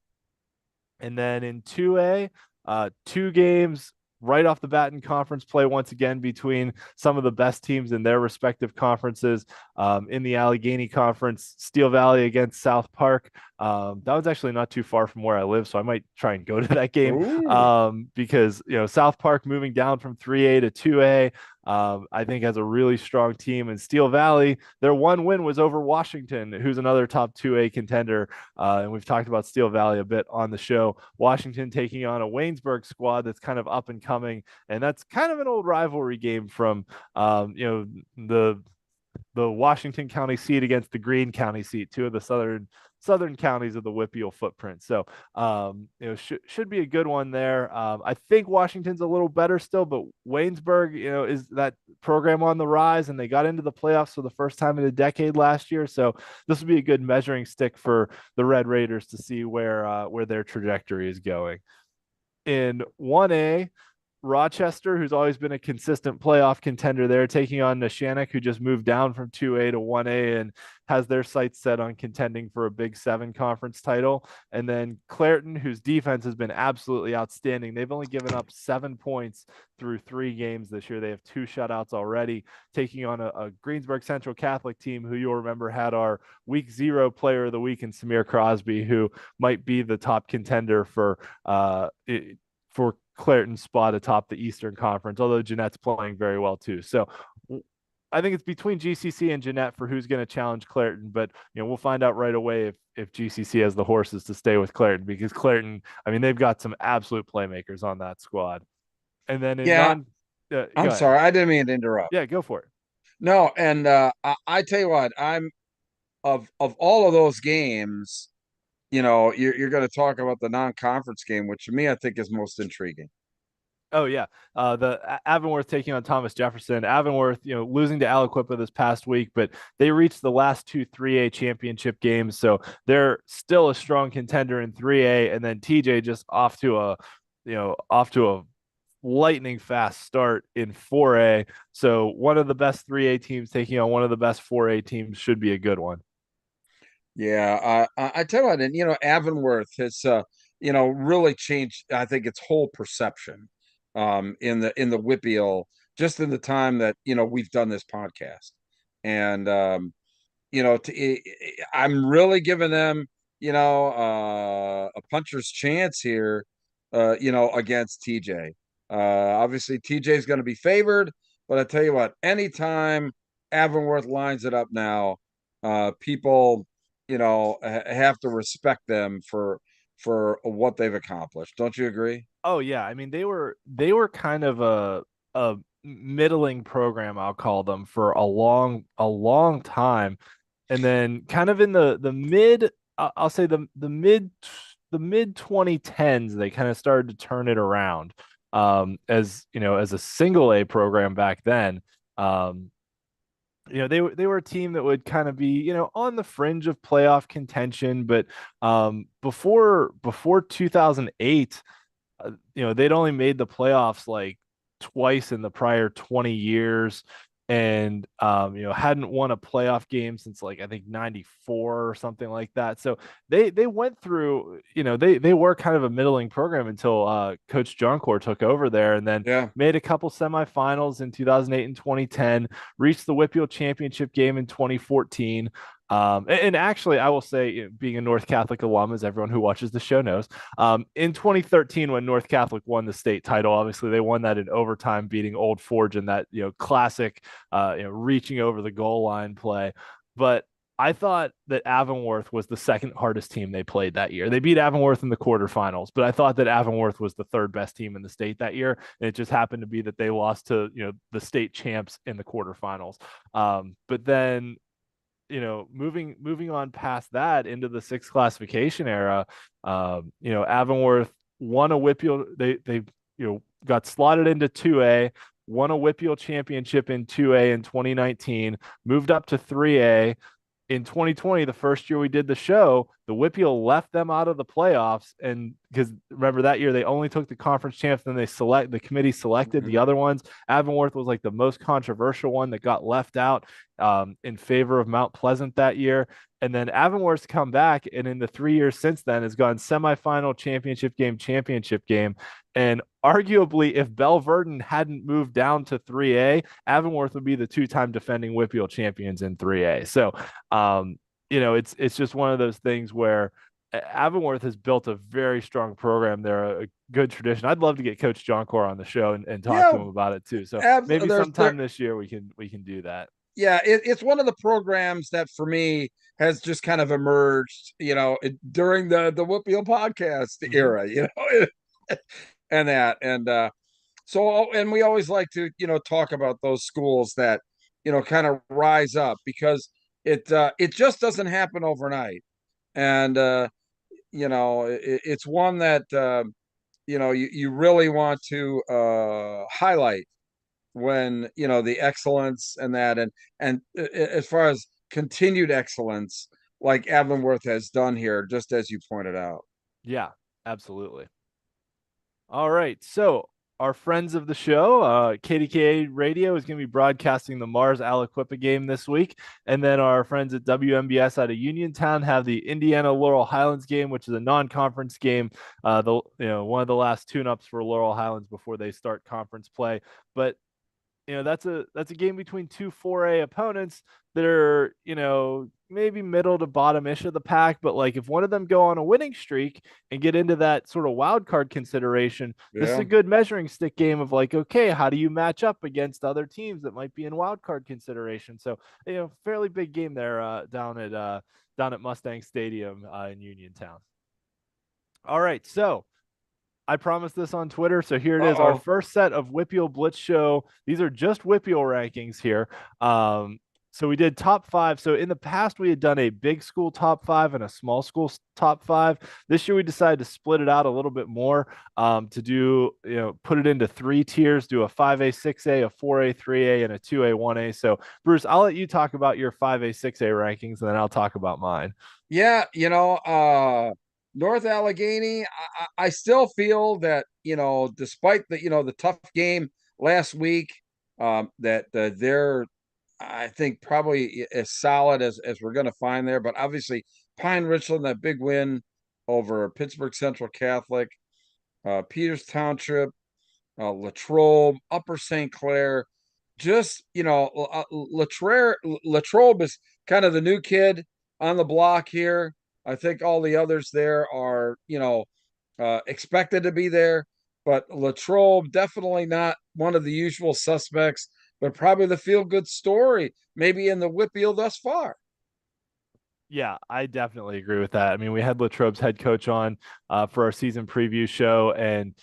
And then in 2A, two games right off the bat in conference play once again between some of the best teams in their respective conferences. In the Allegheny Conference, Steel Valley against South Park. That was actually not too far from where I live, so I might try and go to that game Ooh. because South Park moving down from 3A to 2A. I think has a really strong team. And Steel Valley, their one win was over Washington, who's another top 2A contender. And we've talked about Steel Valley a bit on the show. Washington taking on a Waynesburg squad that's kind of up and coming, and that's kind of an old rivalry game from the Washington County seat against the Greene County seat, two of the southern counties of the WPIAL footprint. So, should be a good one there. I think Washington's a little better still, but Waynesburg, is that program on the rise, and they got into the playoffs for the first time in a decade last year. So this will be a good measuring stick for the Red Raiders to see where their trajectory is going. In 1A, Rochester, who's always been a consistent playoff contender there, taking on Neshannock, who just moved down from 2A to 1A and has their sights set on contending for a Big 7 conference title. And then Clairton, whose defense has been absolutely outstanding. They've only given up 7 points through 3 games this year. They have 2 shutouts already, taking on a Greensburg Central Catholic team who you'll remember had our week 0 player of the week in Samir Crosby, who might be the top contender for Clairton's spot atop the Eastern Conference, although Jeanette's playing very well too. So I think it's between GCC and Jeanette for who's going to challenge Clairton, but we'll find out right away if GCC has the horses to stay with Clairton, because Clairton, I mean, they've got some absolute playmakers on that squad. And then in Yeah. go I'm ahead. sorry. I didn't mean to interrupt. Yeah, go for it. No, and I tell you what, I'm of all of those games, you're going to talk about the non-conference game, which to me I think is most intriguing. Oh yeah, the Avonworth taking on Thomas Jefferson. Avonworth, losing to Aliquippa this past week, but they reached the last 2 3A championship games, so they're still a strong contender in 3A. And then TJ just off to a lightning fast start in 4A. So one of the best 3A teams taking on one of the best 4A teams should be a good one. Yeah, I tell you what, and Avonworth has really changed, I think, its whole perception in the WPIAL, just in the time that we've done this podcast. And I'm really giving them a puncher's chance here, against TJ. Obviously TJ is going to be favored, but I tell you what, anytime Avonworth lines it up now, people have to respect them for what they've accomplished. Don't you agree? Oh yeah, I mean they were kind of a middling program, I'll call them, for a long time. And then kind of in the mid, I'll say the mid 2010s, they kind of started to turn it around. As you know, as a single A program back then. Um, they were a team that would kind of be, on the fringe of playoff contention, but before 2008, they'd only made the playoffs like twice in the prior 20 years, and hadn't won a playoff game since, like, I think 94 or something like that. So they went through, they were kind of a middling program until Coach Johncore took over there, and then Yeah. made a couple semifinals in 2008 and 2010, reached the WPIAL championship game in 2014. And actually, I will say, being a North Catholic alum, as everyone who watches the show knows, in 2013, when North Catholic won the state title, obviously they won that in overtime, beating Old Forge in that, classic, reaching over the goal line play. But I thought that Avonworth was the second hardest team they played that year. They beat Avonworth in the quarterfinals, but I thought that Avonworth was the third best team in the state that year. And it just happened to be that they lost to, the state champs in the quarterfinals. But then, moving on past that into the sixth classification era, Avonworth won a WPIAL. They got slotted into 2A, won a WPIAL championship in 2A in 2019, moved up to 3A. In 2020, the first year we did the show, the WPIAL left them out of the playoffs, and because remember that year they only took the conference champs, then the committee selected the Mhm. other ones. Avonworth was like the most controversial one that got left out, in favor of Mount Pleasant that year. And then Avonworth's come back, and in the 3 years since then has gone semifinal, championship game. And arguably, if Belverdon hadn't moved down to 3A, Avonworth would be the two-time defending WPIAL champions in 3A. So, it's just one of those things where Avonworth has built a very strong program. They're a good tradition. I'd love to get Coach John Core on the show and talk Yeah. to him about it too. So maybe There's there. sometime this year we can do that. Yeah, it's one of the programs that for me has just kind of emerged, during the Whoopial podcast Mm-hmm. era, and that and and we always like to talk about those schools that kind of rise up because it just doesn't happen overnight, and it's one that you really want to highlight when the excellence and that and as far as continued excellence like Avonworth has done here, just as you pointed out. Yeah, absolutely. All right. So our friends of the show, KDKA Radio is going to be broadcasting the Mars Aliquippa game this week. And then our friends at WMBS out of Uniontown have the Indiana Laurel Highlands game, which is a non-conference game. One of the last tune-ups for Laurel Highlands before they start conference play. But that's a game between two 4A opponents that are, maybe middle to bottom-ish of the pack. But like, if one of them go on a winning streak and get into that sort of wild card consideration, this is Yeah. a good measuring stick game of like, okay, how do you match up against other teams that might be in wild card consideration? So, fairly big game there, down at Mustang Stadium in Uniontown. All right, so I promised this on Twitter, so here it is. Our Uh-oh. first set of WPIAL Blitz Show. These are just WPIAL rankings here. So we did top five. So in the past, we had done a big school top five and a small school top five. This year, we decided to split it out a little bit more, to do, put it into three tiers, do a 5A, 6A, a 4A, 3A, and a 2A, 1A. So, Bruce, I'll let you talk about your 5A, 6A rankings, and then I'll talk about mine. Yeah, North Allegheny, I still feel that, despite the tough game last week, that they're, I think, probably as solid as we're going to find there. But obviously, Pine Richland, that big win over Pittsburgh Central Catholic, Peters Township, Latrobe, Upper St. Clair, just, Latrobe is kind of the new kid on the block here. I think all the others there are, expected to be there, but Latrobe definitely not one of the usual suspects, but probably the feel good story, maybe in the Whitfield thus far. Yeah, I definitely agree with that. I mean, we had Latrobe's head coach on for our season preview show, and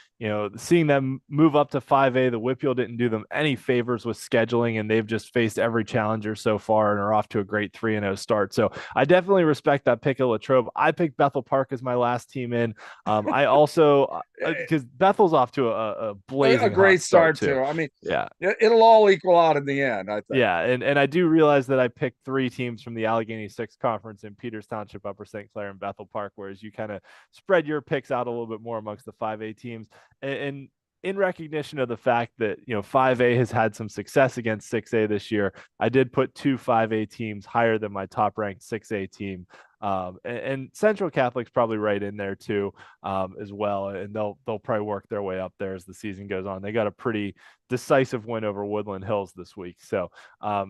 seeing them move up to 5A, the WPIAL didn't do them any favors with scheduling, and they've just faced every challenger so far and are off to a great 3-0 start. So I definitely respect that pick of Latrobe. I picked Bethel Park as my last team in. I also, because Bethel's off to a A blazing hot great start start too. too. I mean, Yeah. it'll all equal out in the end, I think. Yeah, and I do realize that I picked three teams from the Allegheny Six Conference in Peters Township, Upper St. Clair, and Bethel Park, whereas you kind of spread your picks out a little bit more amongst the 5A teams. And in recognition of the fact that 5A has had some success against 6A this year, I did put two 5A teams higher than my top ranked 6A team. And Central Catholic's probably right in there too, as well, and they'll probably work their way up there as the season goes on. They got a pretty decisive win over Woodland Hills this week, so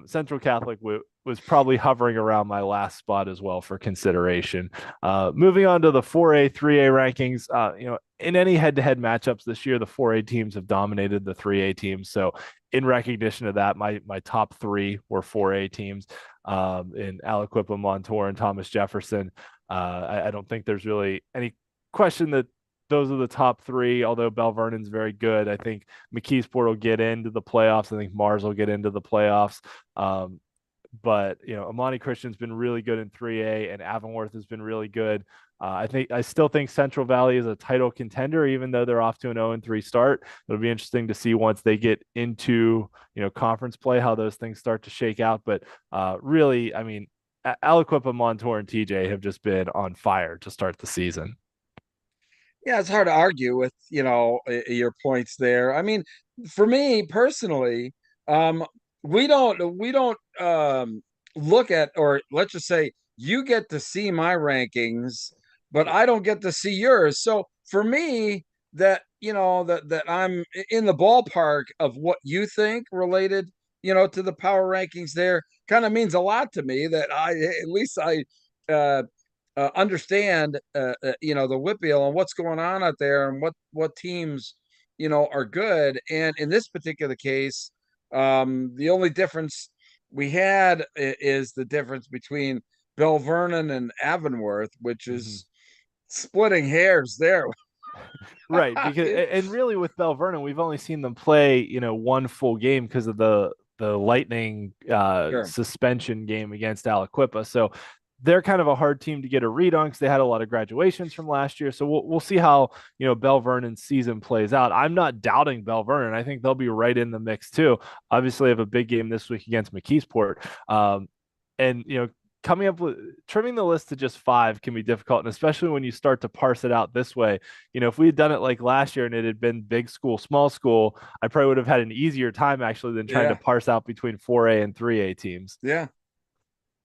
Central Catholic was probably hovering around my last spot as well for consideration. Moving on to the 4A, 3A rankings, in any head-to-head matchups this year, the 4A teams have dominated the 3A teams. So in recognition of that, my top three were 4A teams in Aliquippa, Montour, and Thomas Jefferson. I don't think there's really any question that those are the top three, although Bell Vernon's very good. I think McKeesport will get into the playoffs. I think Mars will get into the playoffs. But Amani Christian's been really good in 3A, and Avonworth has been really good. I still think Central Valley is a title contender, even though they're off to an 0-3 start. It'll be interesting to see once they get into conference play how those things start to shake out. But really, I mean, Aliquippa, Montour, and TJ have just been on fire to start the season. Yeah, it's hard to argue with, your points there. I mean, for me personally, we don't look at, or let's just say you get to see my rankings, but I don't get to see yours. So for me, that that I'm in the ballpark of what you think related, to the power rankings there kind of means a lot to me, that I at least I uh understand the WPIAL and what's going on out there, and what teams are good. And in this particular case, the only difference we had is the difference between Bell Vernon and Avonworth, which Mm-hmm. is splitting hairs there. Right, because and really with Bell Vernon, we've only seen them play, one full game because of the Lightning Sure. suspension game against Aliquippa. So they're kind of a hard team to get a read on because they had a lot of graduations from last year. So we'll see how Bell Vernon's season plays out. I'm not doubting Bell Vernon. I think they'll be right in the mix too. Obviously, have a big game this week against McKeesport. And coming up with trimming the list to just 5 can be difficult, and especially when you start to parse it out this way. If we had done it like last year and it had been big school, small school, I probably would have had an easier time actually than trying to Yeah. parse out between 4A and 3A teams. Yeah.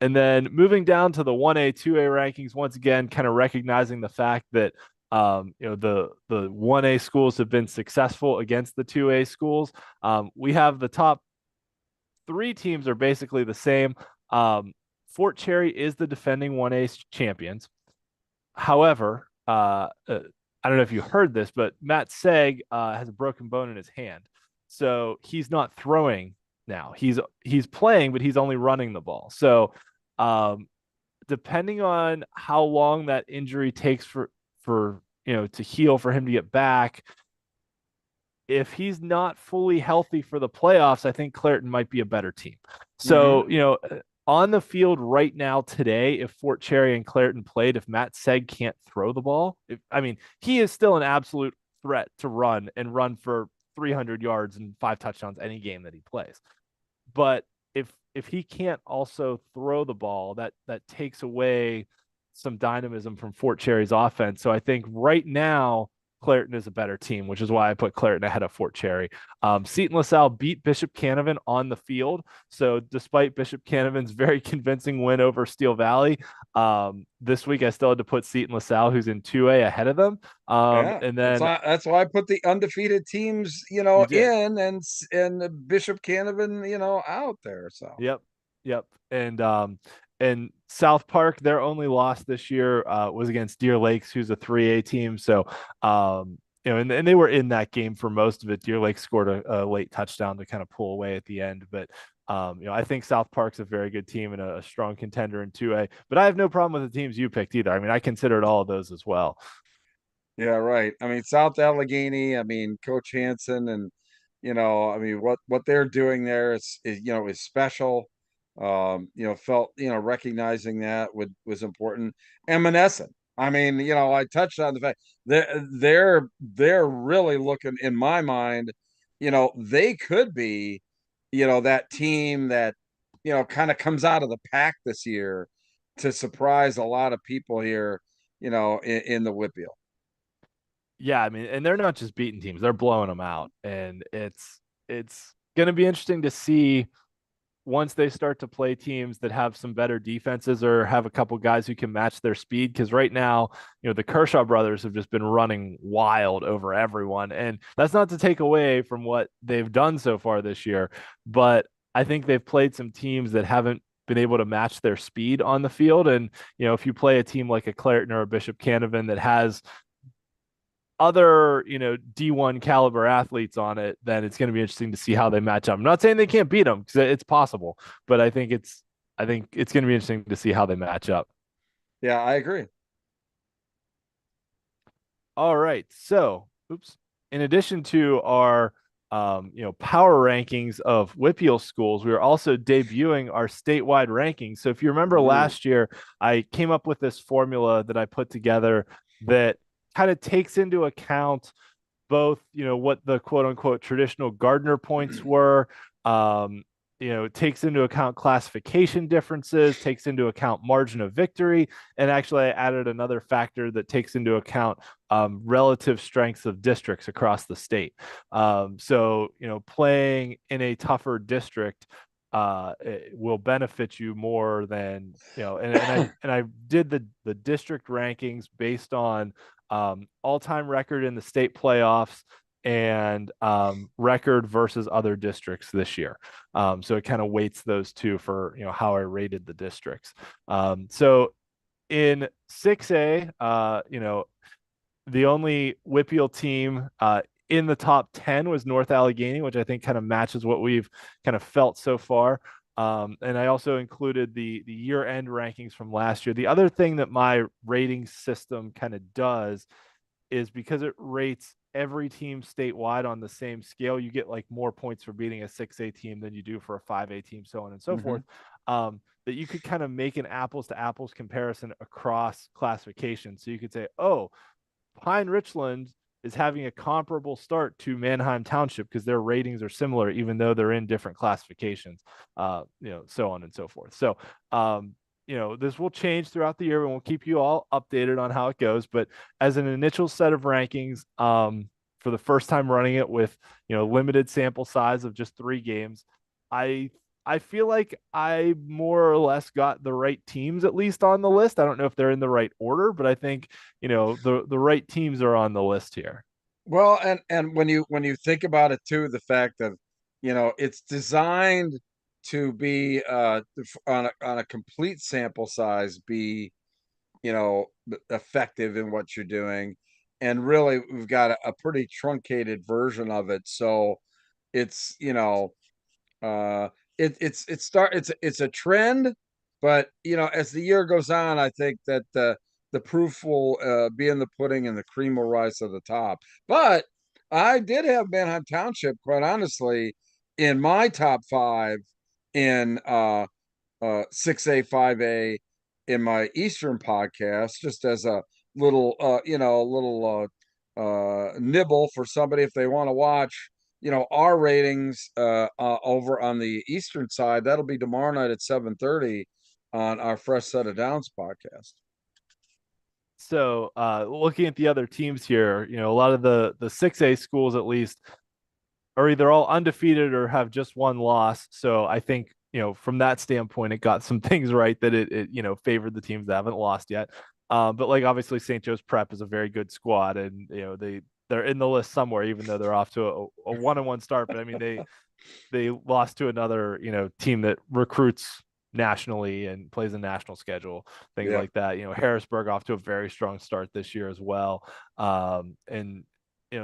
And then moving down to the 1A, 2A rankings, once again, kind of recognizing the fact that the 1A schools have been successful against the 2A schools. We have the top 3 teams are basically the same. Fort Cherry is the defending 1A champions. However, I don't know if you heard this, but Matt Seg has a broken bone in his hand, so he's not throwing now. He's playing, but he's only running the ball. So, depending on how long that injury takes for to heal for him to get back, if he's not fully healthy for the playoffs, I think Clairton might be a better team. So, Mm-hmm. on the field right now today, if Fort Cherry and Clairton played, if Matt Seg can't throw the ball, he is still an absolute threat to run for 300 yards and 5 touchdowns any game that he plays. But if he can't also throw the ball, that takes away some dynamism from Fort Cherry's offense. So I think right now Clairton is a better team, which is why I put Clairton ahead of Fort Cherry. Seton LaSalle beat Bishop Canavan on the field. So despite Bishop Canavan's very convincing win over Steel Valley, this week I still had to put Seton LaSalle, who's in 2A, ahead of them. Yeah, And then that's why I put the undefeated teams, you did. in, and Bishop Canavan, out there. So Yep. Yep. And South Park, their only loss this year was against Deer Lakes, who's a 3A team. So and they were in that game for most of it. Deer Lakes scored a late touchdown to kind of pull away at the end. But I think South Park's a very good team and a strong contender in 2A. But I have no problem with the teams you picked either. I mean, I considered all of those as well. Yeah, right. I mean, South Allegheny, I mean, Coach Hansen and I mean what they're doing there is special. Felt, recognizing that was important. And Monessen. I mean, I touched on the fact they're really looking in my mind, they could be, that team that, kind of comes out of the pack this year to surprise a lot of people here, in the WPIAL. Yeah, I mean, and they're not just beating teams; they're blowing them out, and it's going to be interesting to see once they start to play teams that have some better defenses or have a couple guys who can match their speed. Because right now, the Kershaw brothers have just been running wild over everyone. And that's not to take away from what they've done so far this year, but I think they've played some teams that haven't been able to match their speed on the field. And, if you play a team like a Clareton or a Bishop Canavan that has other, D1 caliber athletes on it, then it's going to be interesting to see how they match up. I'm not saying they can't beat them because it's possible, but I think it's going to be interesting to see how they match up. Yeah, I agree. All right. So, oops. In addition to our power rankings of WPIAL schools, we are also debuting our statewide rankings. So if you remember Ooh. last year, I came up with this formula that I put together that kind of takes into account both, what the quote unquote traditional Gardner points were. Um, takes into account classification differences, takes into account margin of victory, and actually I added another factor that takes into account relative strengths of districts across the state. So, playing in a tougher district will benefit you more than, and I did the district rankings based on all-time record in the state playoffs and record versus other districts this year. So it kind of weights those two for how I rated the districts. So in 6A, the only WPIAL team in the top 10 was North Allegheny, which I think kind of matches what we've kind of felt so far. And I also included the year end rankings from last year. The other thing that my rating system kind of does is because it rates every team statewide on the same scale, you get like more points for beating a 6A team than you do for a 5A team, so on and so Hmm. forth. That you could kind of make an apples to apples comparison across classifications. So you could say, oh, Pine Richland is having a comparable start to Manheim Township because their ratings are similar, even though they're in different classifications, so on and so forth. So, this will change throughout the year and we'll keep you all updated on how it goes. But as an initial set of rankings, for the first time running it with, limited sample size of just 3 games, I I feel like I more or less got the right teams at least on the list. I don't know if they're in the right order, but I think the right teams are on the list here. Well, and when you think about it too, the fact that it's designed to be on a complete sample size, be effective in what you're doing, and really we've got a pretty truncated version of it, so it's uh it's a trend, but as the year goes on, I think that the proof will be in the pudding and the cream will rise to the top. But I did have Manheim Township, quite honestly, in my top five in 6A, 5A in my Eastern podcast, just as a little nibble for somebody if they want to watch our ratings over on the Eastern side. That'll be tomorrow night at 7:30 on our Fresh Set of Downs podcast. So looking at the other teams here, a lot of the 6A schools at least are either all undefeated or have just one loss. So I think, from that standpoint, it got some things right that it favored the teams that haven't lost yet. But like obviously St. Joe's Prep is a very good squad, and they're in the list somewhere, even though they're off to a 1-1 start. But I mean they lost to another team that recruits nationally and plays a national schedule, things Yeah. like that. Harrisburg off to a very strong start this year as well. And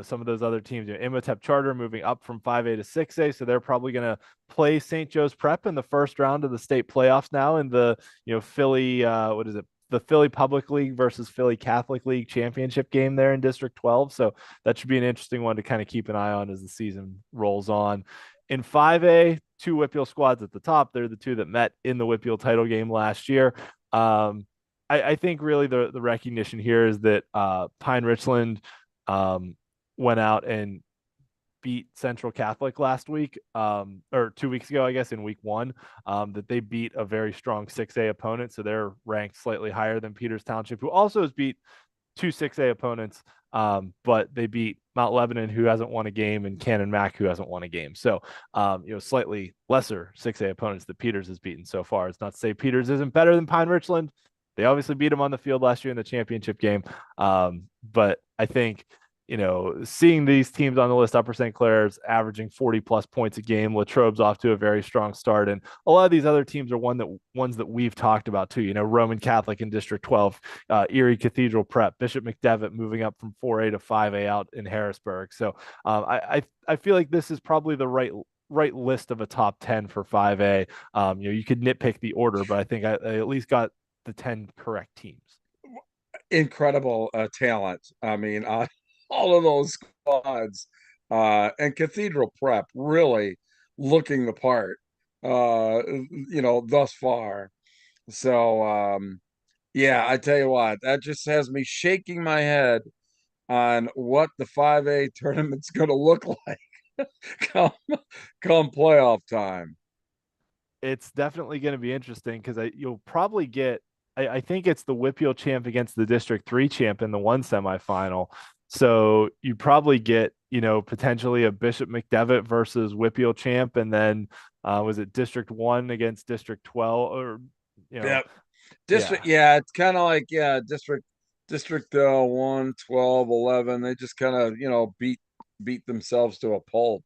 some of those other teams, Imhotep Charter moving up from 5A to 6A, so they're probably going to play St. Joe's Prep in the first round of the state playoffs now in the Philly what is it, the Philly Public League versus Philly Catholic League championship game there in District 12. So that should be an interesting one to kind of keep an eye on as the season rolls on. In 5A, two WPIAL squads at the top. They're the two that met in the WPIAL title game last year. I think really the recognition here is that Pine Richland went out and beat Central Catholic last week, or 2 weeks ago, I guess, in week one, that they beat a very strong 6A opponent. So they're ranked slightly higher than Peters Township, who also has beat two 6A opponents, but they beat Mount Lebanon, who hasn't won a game, and Cannon Mac, who hasn't won a game. So, slightly lesser 6A opponents that Peters has beaten so far. It's not to say Peters isn't better than Pine Richland. They obviously beat him on the field last year in the championship game. But I think, seeing these teams on the list, Upper St. Clair's averaging 40 plus points a game. Latrobe's off to a very strong start. And a lot of these other teams are ones that we've talked about too. Roman Catholic in District 12, Erie Cathedral Prep, Bishop McDevitt moving up from 4A to 5A out in Harrisburg. So I feel like this is probably the right list of a top 10 for 5A. You could nitpick the order, but I think I at least got the 10 correct teams. Incredible talent. I mean, all of those squads, and Cathedral Prep really looking the part, thus far. So, yeah, I tell you what, that just has me shaking my head on what the 5A tournament's going to look like come come playoff time. It's definitely going to be interesting because you'll probably get, I think it's the WPIAL champ against the District 3 champ in the one semifinal. So you probably get, potentially a Bishop McDevitt versus WPIAL champ, and then was it District 1 against District 12, or Yep. yeah. District, yeah, it's kind of like, yeah, district 1, 12, 11. They just kind of, beat themselves to a pulp.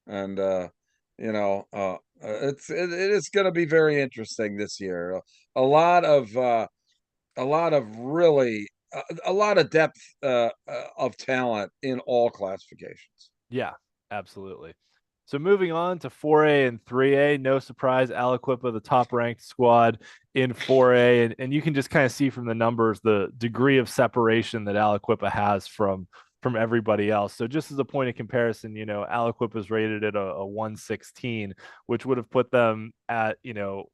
And it is going to be very interesting this year. A lot of really a lot of depth of talent in all classifications. Yeah, absolutely. So moving on to 4A and 3A, no surprise, Aliquippa, the top ranked squad in 4A. And you can just kind of see from the numbers the degree of separation that Aliquippa has from everybody else. So just as a point of comparison, Aliquippa is rated at a 116, which would have put them at,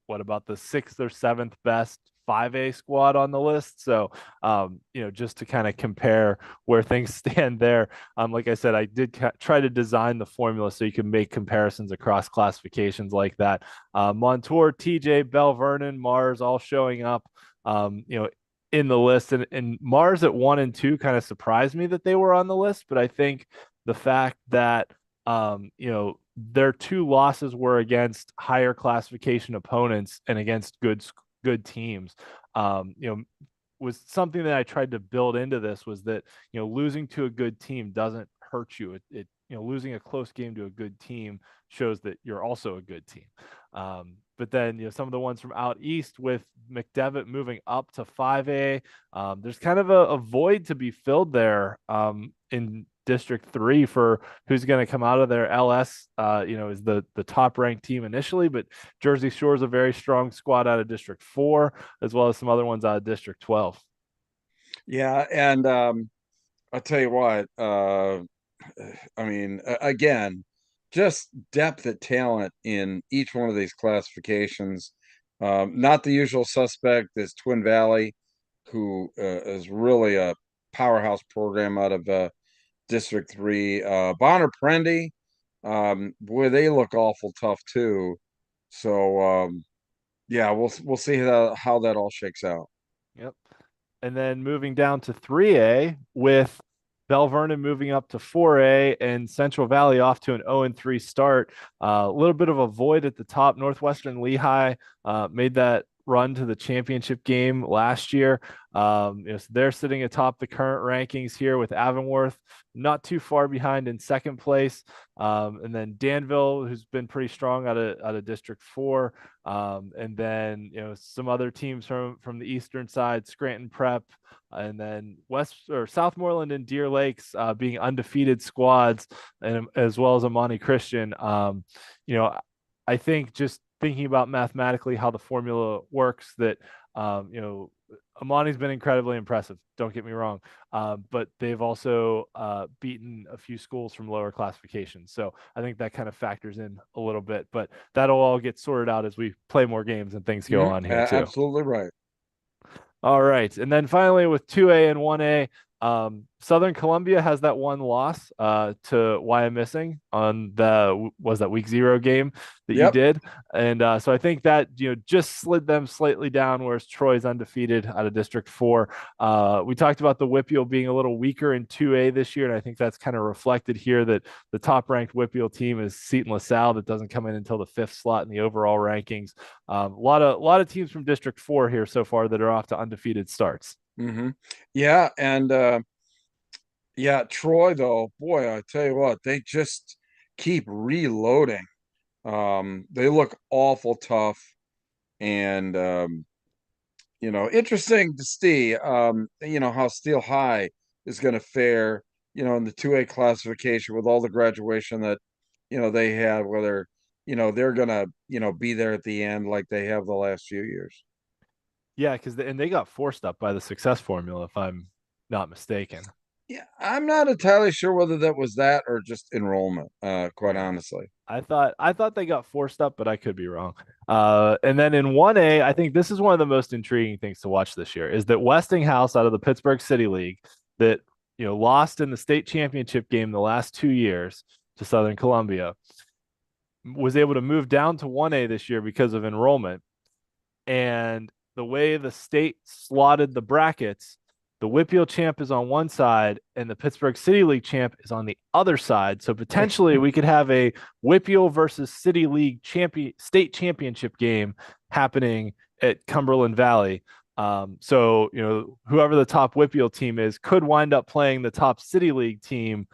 what about the sixth or seventh best 5A squad on the list. So, just to kind of compare where things stand there. Like I said, I did try to design the formula so you can make comparisons across classifications like that. Montour, TJ, Bell Vernon, Mars all showing up, in the list, and Mars at 1 and 2 kind of surprised me that they were on the list. But I think the fact that, their two losses were against higher classification opponents and against good teams, was something that I tried to build into this, was that, losing to a good team doesn't hurt you. Losing a close game to a good team shows that you're also a good team. But then, some of the ones from out east with McDevitt moving up to 5A, there's kind of a void to be filled there in District 3 for who's going to come out of there. LS, is the top ranked team initially, but Jersey Shore is a very strong squad out of District 4, as well as some other ones out of District 12. Yeah, and I'll tell you what, I mean, again, just depth of talent in each one of these classifications. Not the usual suspect is Twin Valley, who is really a powerhouse program out of District 3. Bonner Prendy, boy, they look awful tough too. So, yeah, we'll see how that all shakes out. Yep. And then moving down to 3A with Bell Vernon moving up to 4A and Central Valley off to an 0-3 start. A little bit of a void at the top. Northwestern Lehigh made that run to the championship game last year. So they're sitting atop the current rankings here with Avonworth not too far behind in second place. And then Danville, who's been pretty strong out of District 4. And then, some other teams from the eastern side, Scranton Prep, and then Southmoreland and Deer Lakes being undefeated squads, and as well as Amani Christian. I think just thinking about mathematically how the formula works, that Amani's been incredibly impressive. Don't get me wrong, but they've also beaten a few schools from lower classifications. So I think that kind of factors in a little bit. But that'll all get sorted out as we play more games and things go on here too. Absolutely right. All right. And then finally with 2A and 1A, Southern Columbia has that one loss to Wyomissing on the was that week 0 game that you Yep. did. And so I think that just slid them slightly down, whereas Troy's undefeated out of District 4. We talked about the WPIAL being a little weaker in 2A this year, and I think that's kind of reflected here that the top ranked WPIAL team is Seton LaSalle that doesn't come in until the 5th slot in the overall rankings. A lot of teams from District 4 here so far that are off to undefeated starts. Yeah, and yeah, Troy though, boy, I tell you what, they just keep reloading. They look awful tough, and interesting to see how Steel High is going to fare, in the 2A classification with all the graduation that they had, whether they're gonna be there at the end like they have the last few years. Yeah, because they got forced up by the success formula, if I'm not mistaken. Yeah, I'm not entirely sure whether that was that or just enrollment, quite honestly. I thought they got forced up, but I could be wrong. And then in 1A, I think this is one of the most intriguing things to watch this year is that Westinghouse out of the Pittsburgh City League that lost in the state championship game the last 2 years to Southern Columbia was able to move down to 1A this year because of enrollment. And the way the state slotted the brackets, the WPIAL champ is on one side and the Pittsburgh City League champ is on the other side. So potentially we could have a WPIAL versus City League state championship game happening at Cumberland Valley. So whoever the top WPIAL team is could wind up playing the top City League team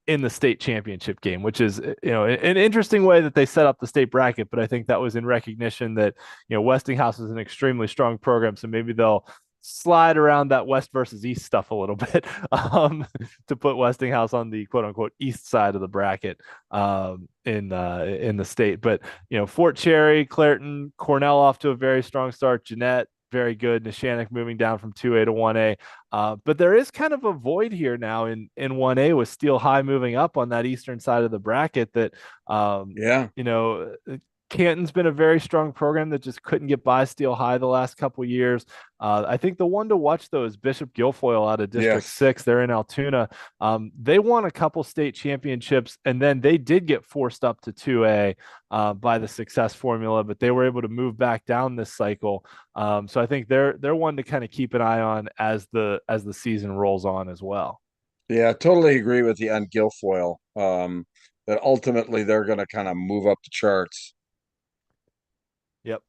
in the state championship game, which is an interesting way that they set up the state bracket. But I think that was in recognition that Westinghouse is an extremely strong program, so maybe they'll slide around that West versus East stuff a little bit to put Westinghouse on the quote unquote East side of the bracket in the state. But Fort Cherry, Clairton, Cornell off to a very strong start. Jeanette, very good. Neshannock moving down from 2A to 1A. But there is kind of a void here now in 1A with Steel High moving up on that eastern side of the bracket that, Yeah. Canton's been a very strong program that just couldn't get by Steel High the last couple years. I think the one to watch, though, is Bishop Guilfoyle out of District Yes. 6. They're in Altoona. They won a couple state championships, and then they did get forced up to 2A by the success formula, but they were able to move back down this cycle. So I think they're one to kind of keep an eye on as the season rolls on as well. Yeah, totally agree with you on Guilfoyle. That ultimately they're going to kind of move up the charts. Yep.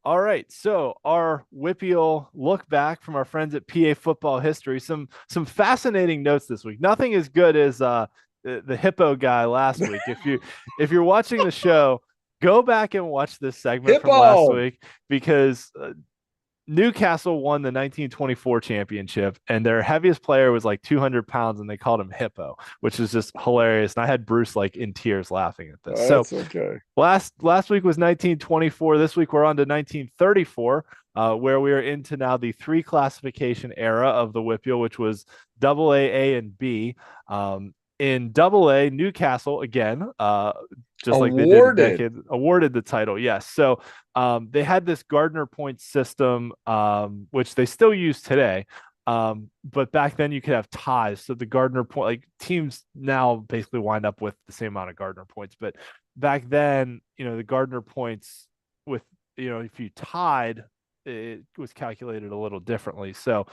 All right. So our WPIAL look back from our friends at PA Football History. Some fascinating notes this week. Nothing as good as the hippo guy last week. If you're watching the show, go back and watch this segment from last Hippo. week because Newcastle won the 1924 championship, and their heaviest player was like 200 pounds, and they called him Hippo, which is just hilarious. And I had Bruce like in tears laughing at this. So That's okay. last week was 1924. This week we're on to 1934, where we are into now the 3 classification era of the WPIAL, which was AA, A, and B. In AA, Newcastle again, just like they did a decade, awarded the title. Yes. So they had this Gardner points system, which they still use today. But back then you could have ties. So the Gardner point, like teams now basically wind up with the same amount of Gardner points. But back then, the Gardner points with, if you tied, it was calculated a little differently. So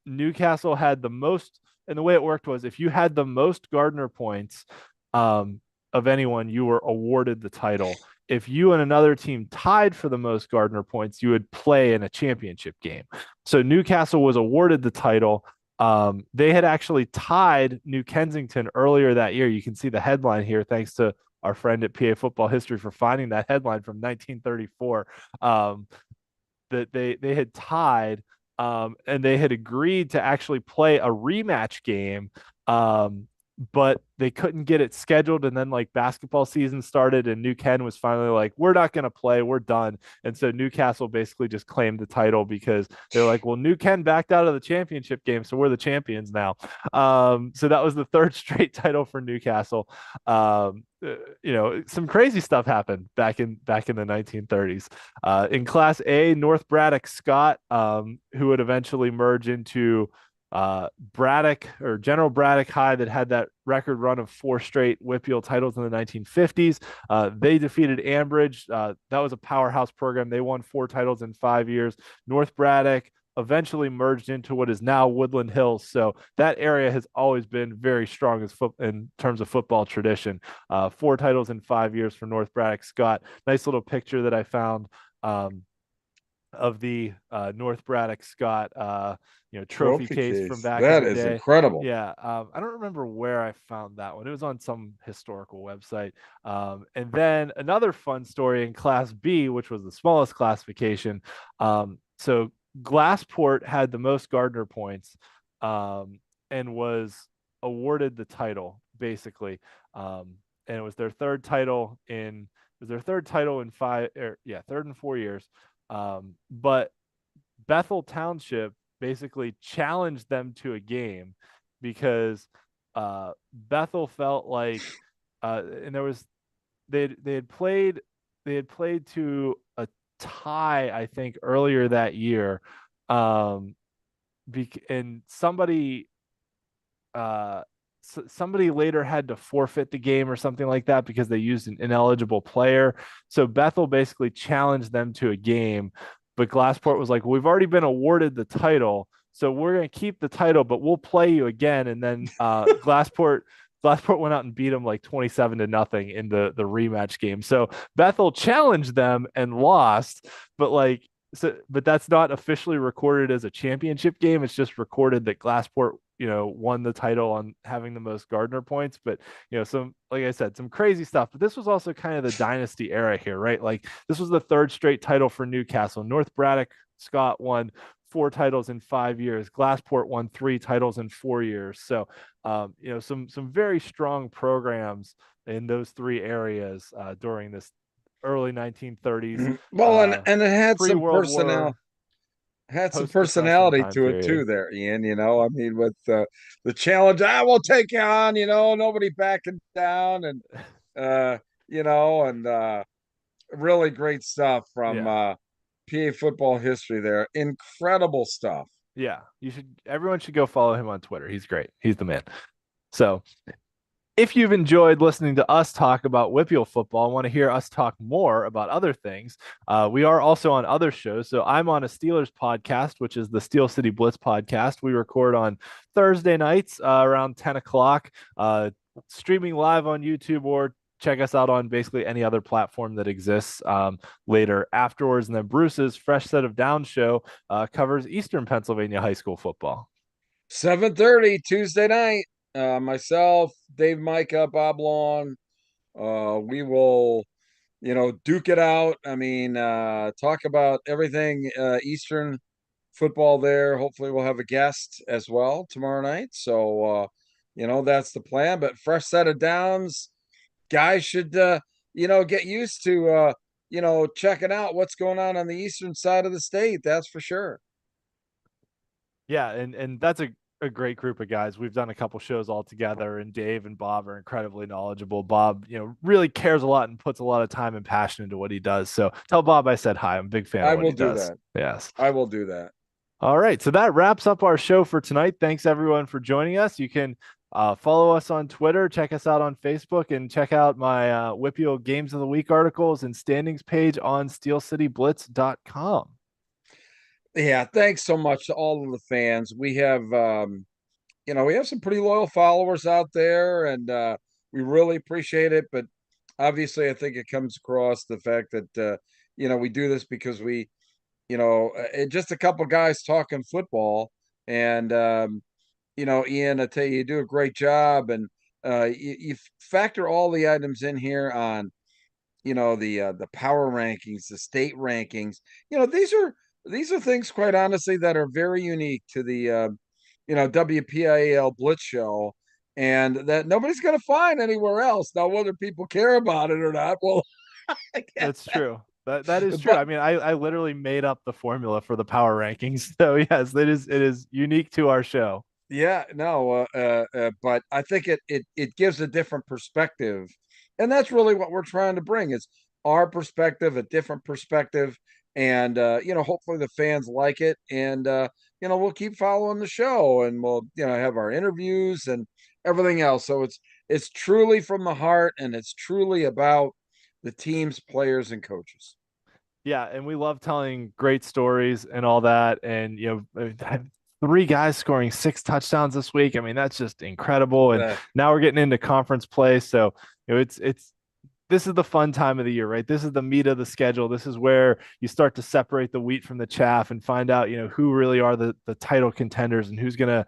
Newcastle had the most, and the way it worked was if you had the most Gardner points of anyone, you were awarded the title. If you and another team tied for the most Gardner points, you would play in a championship game. So Newcastle was awarded the title. They had actually tied New Kensington earlier that year. You can see the headline here, thanks to our friend at PA Football History for finding that headline from 1934. That they had tied, and they had agreed to actually play a rematch game but they couldn't get it scheduled. And then like basketball season started, and New Ken was finally like, we're not going to play, we're done. And so Newcastle basically just claimed the title because they're like, well, New Ken backed out of the championship game, so we're the champions now. So that was the third straight title for Newcastle. Some crazy stuff happened back in the 1930s. In Class A, North Braddock Scott, who would eventually merge into Braddock or General Braddock High, that had that record run of 4 straight WPIAL titles in the 1950s. They defeated Ambridge. That was a powerhouse program. They won 4 titles in 5 years. North Braddock eventually merged into what is now Woodland Hills. So that area has always been very strong in terms of football tradition. 4 titles in 5 years for North Braddock Scott. Nice little picture that I found. Of the North Braddock Scott, trophy Trophy case from case. back in That the is day. incredible. Yeah, I don't remember where I found that one. It was on some historical website. And then another fun story in Class B, which was the smallest classification. So Glassport had the most Gardner points, and was awarded the title basically. And it was their third title in third in 4 years. But Bethel Township basically challenged them to a game because Bethel felt like, and there was they had played to a tie, I think, earlier that year. um and uh somebody later had to forfeit the game or something like that because they used an ineligible player. So Bethel basically challenged them to a game, but Glassport was like, well, we've already been awarded the title, so we're going to keep the title, but we'll play you again. And then Glassport went out and beat them like 27-0 in the rematch game. So Bethel challenged them and lost, but but that's not officially recorded as a championship game. It's just recorded that Glassport, won the title on having the most Gardner points. But, like I said, some crazy stuff. But this was also kind of the dynasty era here, right? Like this was the third straight title for Newcastle. North Braddock Scott won 4 titles in 5 years. Glassport won 3 titles in 4 years. So, some very strong programs in those 3 areas during this early 1930s, Well, and it had some pre-World personnel, War, had some post-depression personality time to it too period. there, Ian. I mean, with the challenge, I will take you on, nobody backing down, and uh and really great stuff from Yeah. PA football history there. Incredible stuff. Yeah. Everyone should go follow him on Twitter. He's great. He's the man. So if you've enjoyed listening to us talk about WPIAL football and want to hear us talk more about other things, we are also on other shows. So I'm on a Steelers podcast, which is the Steel City Blitz podcast. We record on Thursday nights around 10 o'clock, streaming live on YouTube, or check us out on basically any other platform that exists later afterwards. And then Bruce's Fresh Set of Downs show covers Eastern Pennsylvania high school football. 7:30 Tuesday night. Myself, Dave Micah, Bob Long. We will, duke it out. I mean, talk about everything Eastern football there. Hopefully, we'll have a guest as well tomorrow night. So, that's the plan. But fresh set of downs, guys should, get used to, checking out what's going on the eastern side of the state. That's for sure. Yeah, and that's a great group of guys. We've done a couple shows all together, and Dave and Bob are incredibly knowledgeable. Bob, really cares a lot and puts a lot of time and passion into what he does. So tell Bob I said hi. I'm a big fan of I what will he do does. that. Yes. I will do that. All right. So that wraps up our show for tonight. Thanks everyone for joining us. You can follow us on Twitter, check us out on Facebook, and check out my WPIAL Games of the Week articles and standings page on steelcityblitz.com. Yeah, thanks so much to all of the fans. We have we have some pretty loyal followers out there, and we really appreciate it. But obviously, I think it comes across the fact that we do this because we, just a couple guys talking football, and Ian, I tell you, you do a great job, and you factor all the items in here on the power rankings, the state rankings. These are things, quite honestly, that are very unique to the WPIAL Blitz show. and that nobody's going to find anywhere else. Now, whether people care about it or not, well, I guess. That's true. That is true. But I mean, I literally made up the formula for the power rankings. So yes, it is unique to our show. yeah, no, but I think it gives a different perspective, and that's really what we're trying to bring is our perspective, a different perspective, and hopefully the fans like it, and we'll keep following the show, and we'll have our interviews and everything else. So it's truly from the heart, and it's truly about the teams, players, and coaches. Yeah, and we love telling great stories and all that. And three guys scoring 6 touchdowns this week. I mean, that's just incredible. And Uh, now we're getting into conference play, so it's this is the fun time of the year, right? This is the meat of the schedule. This is where you start to separate the wheat from the chaff and find out, who really are the title contenders and who's gonna,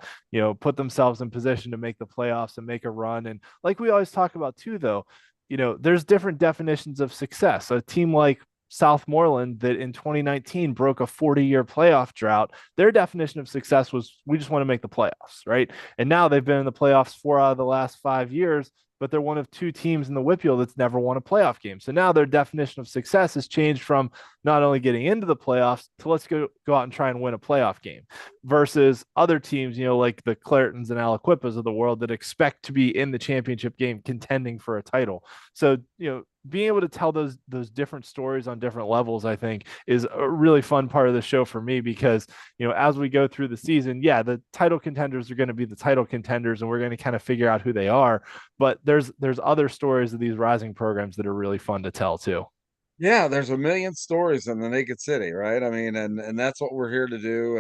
put themselves in position to make the playoffs and make a run. And like we always talk about too, though, there's different definitions of success. A team like Southmoreland that in 2019 broke a 40-year playoff drought. Their definition of success was we just want to make the playoffs, right? And now they've been in the playoffs 4 out of the last 5 years, but they're one of 2 teams in the WPIAL that's never won a playoff game. So now their definition of success has changed from not only getting into the playoffs to let's go out and try and win a playoff game versus other teams, like the Claretons and Aliquippas of the world that expect to be in the championship game contending for a title. So, being able to tell those different stories on different levels, I think, is a really fun part of the show for me because as we go through the season, yeah, the title contenders are going to be the title contenders, and we're going to kind of figure out who they are. But there's other stories of these rising programs that are really fun to tell too. Yeah, there's a million stories in the Naked City, right? I mean, and that's what we're here to do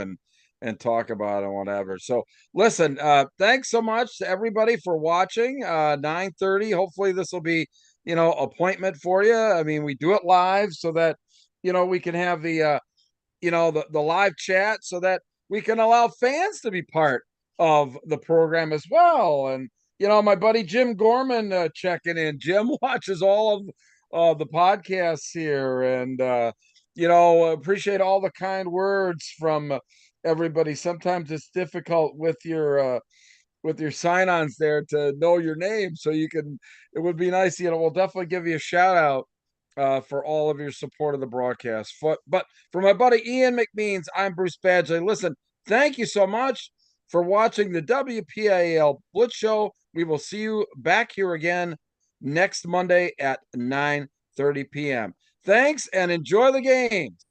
and talk about and whatever. So listen, thanks so much to everybody for watching. 9:30. Hopefully this will be, appointment for you. I mean, we do it live so that, we can have the live chat so that we can allow fans to be part of the program as well. And my buddy Jim Gorman checking in. Jim watches all of the podcasts here, and appreciate all the kind words from everybody. Sometimes it's difficult with your sign-ons there to know your name, so you can. It would be nice, we'll definitely give you a shout out for all of your support of the broadcast. But for my buddy Ian McMeans, I'm Bruce Badgley. Listen, thank you so much for watching the WPIAL Blitz Show. We will see you back here again next Monday at 9:30 p.m. Thanks and enjoy the games.